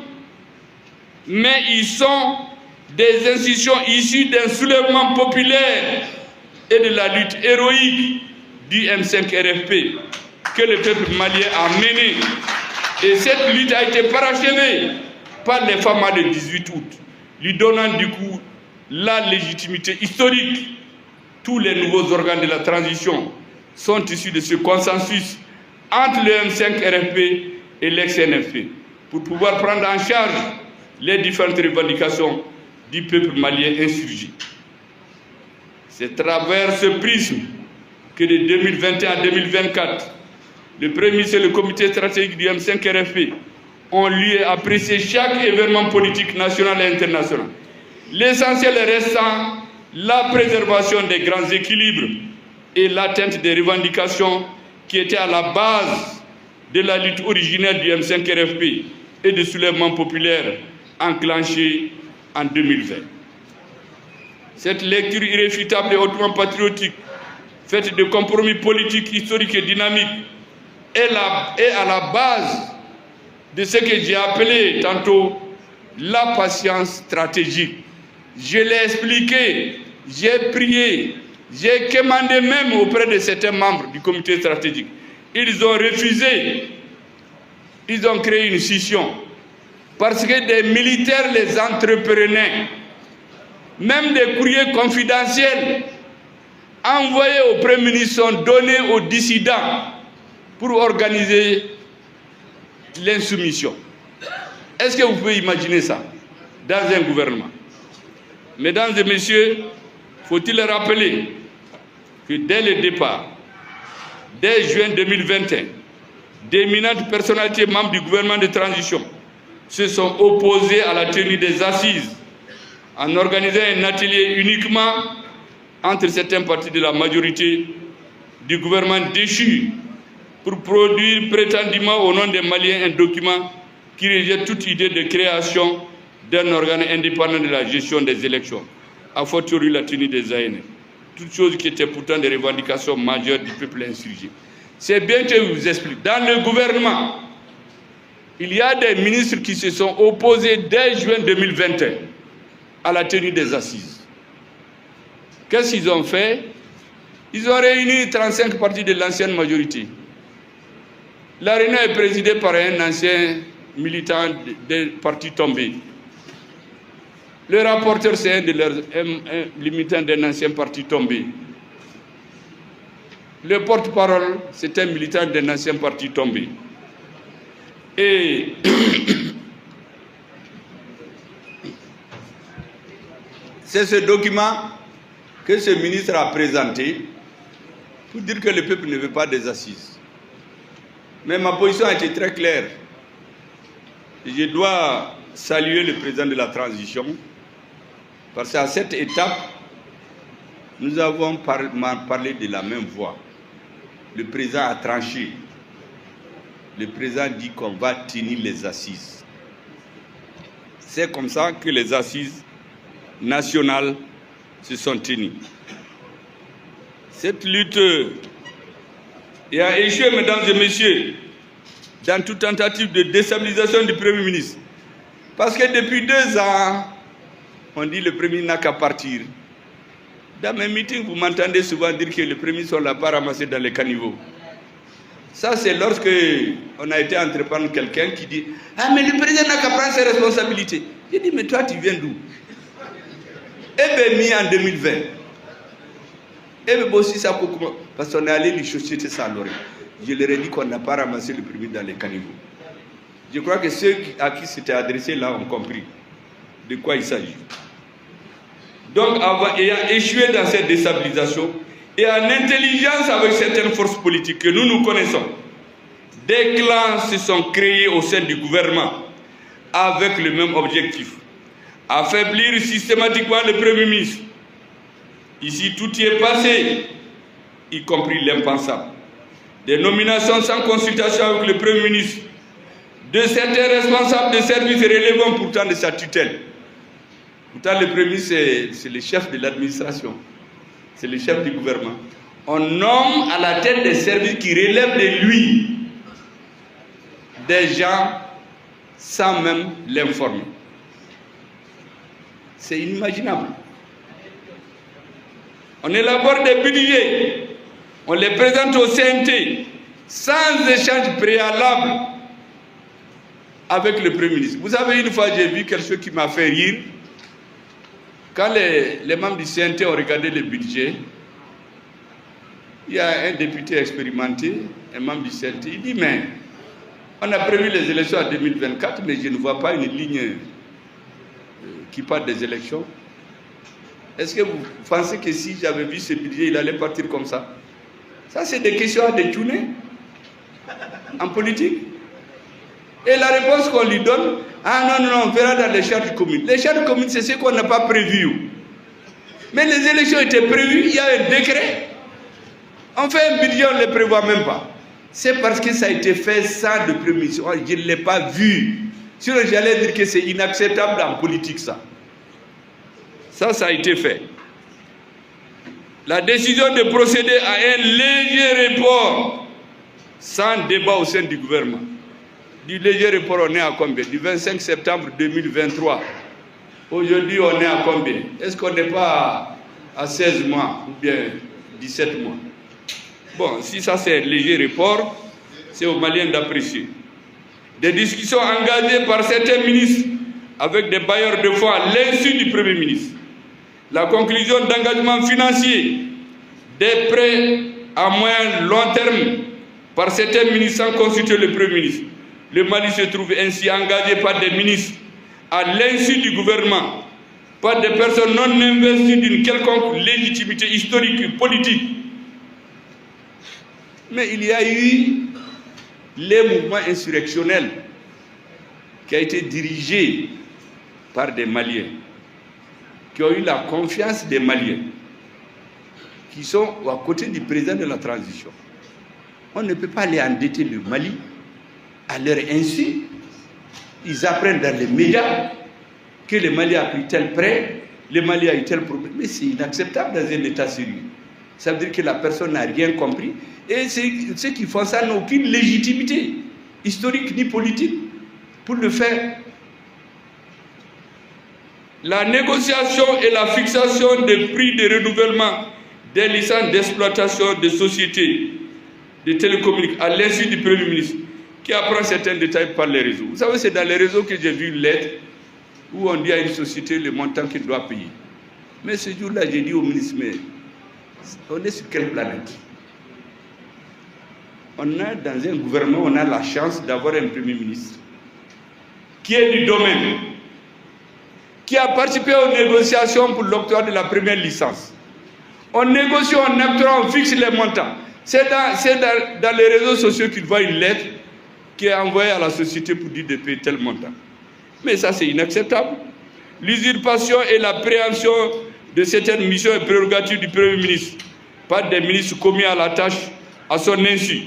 mais ils sont des institutions issues d'un soulèvement populaire et de la lutte héroïque du M5 RFP que le peuple malien a mené. Et cette lutte a été parachevée par les femmes du 18 août, lui donnant du coup la légitimité historique. Tous les nouveaux organes de la transition sont issus de ce consensus entre le M5 RFP et l'ex-NFP pour pouvoir prendre en charge les différentes revendications du peuple malien insurgé. C'est à travers ce prisme que de 2021 à 2024, le Premier ministre et le comité stratégique du M5 RFP ont lieu à apprécier chaque événement politique national et international. L'essentiel restant la préservation des grands équilibres et l'atteinte des revendications qui étaient à la base de la lutte originelle du M5 RFP et du soulèvement populaire enclenché en 2020. Cette lecture irréfutable et hautement patriotique, faite de compromis politiques, historiques et dynamiques, est à la base de ce que j'ai appelé tantôt la patience stratégique. Je l'ai expliqué, j'ai prié, j'ai commandé même auprès de certains membres du comité stratégique. Ils ont refusé, ils ont créé une scission parce que des militaires les entreprenaient. Même des courriers confidentiels envoyés au Premier ministre sont donnés aux dissidents pour organiser l'insoumission. Est-ce que vous pouvez imaginer ça dans un gouvernement? Mesdames et messieurs, faut-il rappeler que dès le départ, dès juin 2021, d'éminentes personnalités membres du gouvernement de transition se sont opposées à la tenue des assises en organisant un atelier uniquement entre certains partis de la majorité du gouvernement déchu pour produire prétendument au nom des Maliens un document qui rejette toute idée de création d'un organe indépendant de la gestion des élections, a fortiori la tenue des ANR. Toutes choses qui étaient pourtant des revendications majeures du peuple insurgé. C'est bien que je vous explique. Dans le gouvernement, il y a des ministres qui se sont opposés dès juin 2021 à la tenue des assises. Qu'est-ce qu'ils ont fait? Ils ont réuni 35 partis de l'ancienne majorité. La réunion est présidée par un ancien militant des partis tombés. Le rapporteur, c'est un militant d'un ancien parti tombé. Le porte-parole, c'est un militant d'un ancien parti tombé. Et c'est ce document que ce ministre a présenté pour dire que le peuple ne veut pas des assises. Mais ma position a été très claire. Je dois saluer le président de la transition parce qu'à cette étape, nous avons parlé de la même voix. Le président a tranché. Le président dit qu'on va tenir les assises. C'est comme ça que les assises nationales se sont tenues. Cette lutte a échoué, mesdames et messieurs, dans toute tentative de déstabilisation du Premier ministre. Parce que depuis 2 ans, on dit que le Premier ministre n'a qu'à partir. Dans mes meetings, vous m'entendez souvent dire que le Premier ministre ne l'a pas ramassé dans les caniveaux. Ça, c'est lorsque on a été entreprendre quelqu'un qui dit « Ah, mais le président n'a qu'à prendre ses responsabilités. » J'ai dit « Mais toi, tu viens d'où ?» Eh bien, mis en 2020. Eh bien, aussi ça, parce qu'on est allé lui chercher ça à l'oreille. Je leur ai dit qu'on n'a pas ramassé le Premier dans les caniveaux. Je crois que ceux à qui c'était adressé là ont compris de quoi il s'agit. Donc, ayant échoué dans cette déstabilisation et en intelligence avec certaines forces politiques que nous connaissons, des clans se sont créés au sein du gouvernement avec le même objectif: affaiblir systématiquement le Premier ministre. Ici, tout y est passé, y compris l'impensable. Des nominations sans consultation avec le Premier ministre, de certains responsables de services relevant pourtant de sa tutelle. Pourtant, le Premier ministre, c'est le chef de l'administration, c'est le chef du gouvernement. On nomme à la tête des services qui relèvent de lui des gens sans même l'informer. C'est inimaginable. On élabore des budgets, on les présente au CNT sans échange préalable avec le Premier ministre. Vous savez, une fois, j'ai vu quelque chose qui m'a fait rire. Quand les membres du CNT ont regardé le budget, il y a un député expérimenté, un membre du CNT, il dit « Mais on a prévu les élections en 2024, mais je ne vois pas une ligne qui part des élections. Est-ce que vous pensez que si j'avais vu ce budget, il allait partir comme ça ?» Ça, c'est des questions à détourner en politique. Et la réponse qu'on lui donne, « Ah non, on verra dans les chartes communes. » Les chartes communes, c'est ce qu'on n'a pas prévu. Mais les élections étaient prévues, il y a un décret. On fait un budget, on ne les prévoit même pas. C'est parce que ça a été fait sans de prémission. Je ne l'ai pas vu. Sinon, j'allais dire que c'est inacceptable en politique, ça. Ça a été fait. La décision de procéder à un léger report sans débat au sein du gouvernement. Du léger report, on est à combien? Du 25 septembre 2023. Aujourd'hui, on est à combien? Est-ce qu'on n'est pas à 16 mois ou bien 17 mois? Bon, si ça c'est un léger report, c'est aux Maliens d'apprécier. Des discussions engagées par certains ministres avec des bailleurs de fonds à l'insu du Premier ministre. La conclusion d'engagements financiers, des prêts à moyen long terme par certains ministres sans consulter le Premier ministre. Le Mali se trouve ainsi engagé par des ministres à l'insu du gouvernement, par des personnes non investies d'une quelconque légitimité historique et politique. Mais il y a eu les mouvements insurrectionnels qui ont été dirigés par des Maliens, qui ont eu la confiance des Maliens, qui sont à côté du président de la transition. On ne peut pas aller endetter le Mali à leur insu. Ils apprennent dans les médias que le Mali a pris tel prêt, le Mali a eu tel problème. Mais c'est inacceptable dans un état sérieux. Ça veut dire que la personne n'a rien compris. Et ceux qui font ça n'ont aucune légitimité historique ni politique pour le faire. La négociation et la fixation des prix de renouvellement des licences d'exploitation des sociétés de télécommunications à l'insu du Premier ministre qui apprend certains détails par les réseaux. Vous savez, c'est dans les réseaux que j'ai vu une lettre où on dit à une société le montant qu'il doit payer. Mais ce jour-là, j'ai dit au ministre, mais on est sur quelle planète? On a dans un gouvernement, on a la chance d'avoir un Premier ministre qui est du domaine, qui a participé aux négociations pour l'octroi de la première licence. On négocie, on octroie, on fixe les montants. C'est dans les réseaux sociaux qu'il voit une lettre qui est envoyée à la société pour dire de payer tel montant. Mais ça, c'est inacceptable. L'usurpation et la préemption de certaines missions et prérogatives du Premier ministre par des ministres commis à la tâche à son insu.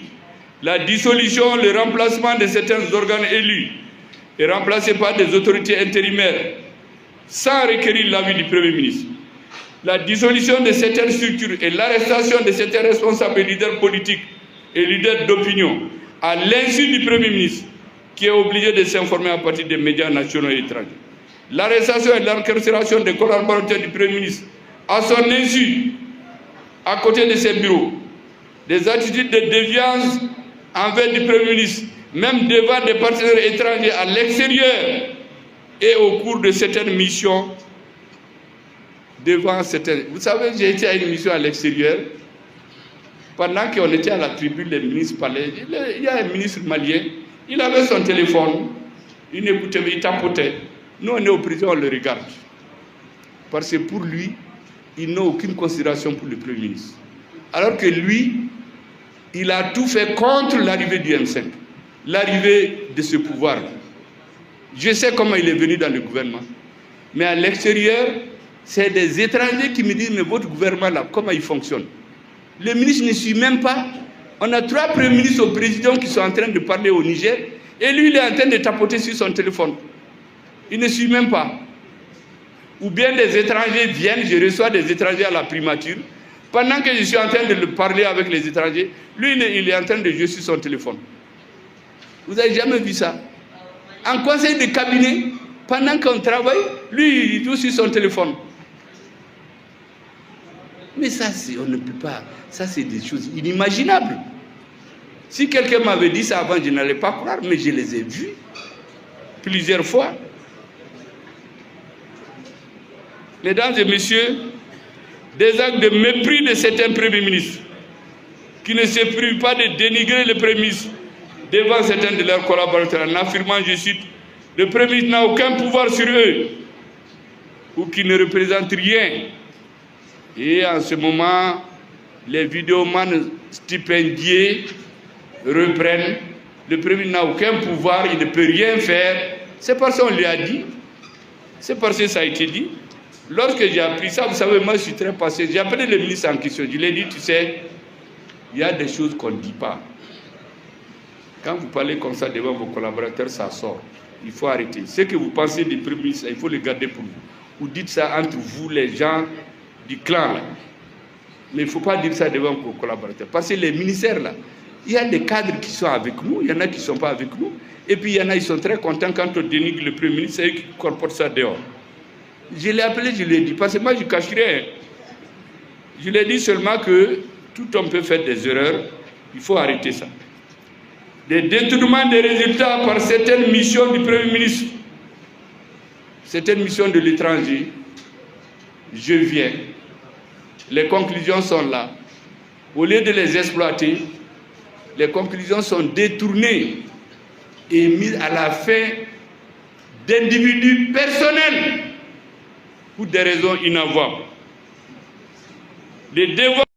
La dissolution, le remplacement de certains organes élus et remplacés par des autorités intérimaires sans requérir l'avis du Premier ministre. La dissolution de certaines structures et l'arrestation de certains responsables et leaders politiques et leaders d'opinion à l'insu du Premier ministre qui est obligé de s'informer à partir des médias nationaux et étrangers. L'arrestation et l'incarcération des collaborateurs du Premier ministre à son insu, à côté de ses bureaux. Des attitudes de déviance envers du Premier ministre, même devant des partenaires étrangers à l'extérieur et au cours de certaines missions devant certaines... Vous savez, j'ai été à une mission à l'extérieur. Pendant qu'on était à la tribune, les ministres parlaient. Il y a un ministre malien, il avait son téléphone, il n'écoutait pas, il tapotait. Nous, on est aux prisons, on le regarde. Parce que pour lui, il n'a aucune considération pour le Premier ministre. Alors que lui, il a tout fait contre l'arrivée du M5, l'arrivée de ce pouvoir. Je sais comment il est venu dans le gouvernement. Mais à l'extérieur, c'est des étrangers qui me disent, mais votre gouvernement là, comment il fonctionne? Le ministre ne suit même pas. On a 3 premiers ministres au président qui sont en train de parler au Niger, et lui, il est en train de tapoter sur son téléphone. Il ne suit même pas. Ou bien des étrangers viennent, je reçois des étrangers à la primature. Pendant que je suis en train de parler avec les étrangers, lui, il est en train de jouer sur son téléphone. Vous n'avez jamais vu ça? En conseil de cabinet, pendant qu'on travaille, lui, il joue sur son téléphone. Mais ça, on ne peut pas. Ça, c'est des choses inimaginables. Si quelqu'un m'avait dit ça avant, je n'allais pas croire, mais je les ai vus plusieurs fois. Mesdames et messieurs, des actes de mépris de certains premiers ministres qui ne se privent pas de dénigrer le Premier ministre devant certains de leurs collaborateurs en affirmant, je cite, le Premier ministre n'a aucun pouvoir sur eux ou qui ne représente rien. Et en ce moment, les vidéomans stipendiés reprennent. Le Premier ministre n'a aucun pouvoir, il ne peut rien faire. C'est parce qu'on lui a dit, c'est parce que ça a été dit. Lorsque j'ai appris ça, vous savez, moi je suis très passé. J'ai appelé le ministre en question. Je lui ai dit, tu sais, il y a des choses qu'on ne dit pas. Quand vous parlez comme ça devant vos collaborateurs, ça sort. Il faut arrêter. Ce que vous pensez du Premier ministre, il faut le garder pour vous. Vous dites ça entre vous, les gens du clan, là. Mais il ne faut pas dire ça devant vos collaborateurs. Parce que les ministères, là, il y a des cadres qui sont avec nous, il y en a qui ne sont pas avec nous. Et puis il y en a qui sont très contents quand on dénigre le Premier ministre, c'est eux qui comportent ça dehors. Je l'ai appelé, je lui ai dit, parce que moi je ne cache rien. Je lui ai dit seulement que tout homme peut faire des erreurs, il faut arrêter ça. Des détournements des résultats par certaines missions du Premier ministre, certaines missions de l'étranger, je viens. Les conclusions sont là. Au lieu de les exploiter, les conclusions sont détournées et mises à la fin d'individus personnels pour des raisons inavouables. Les devoirs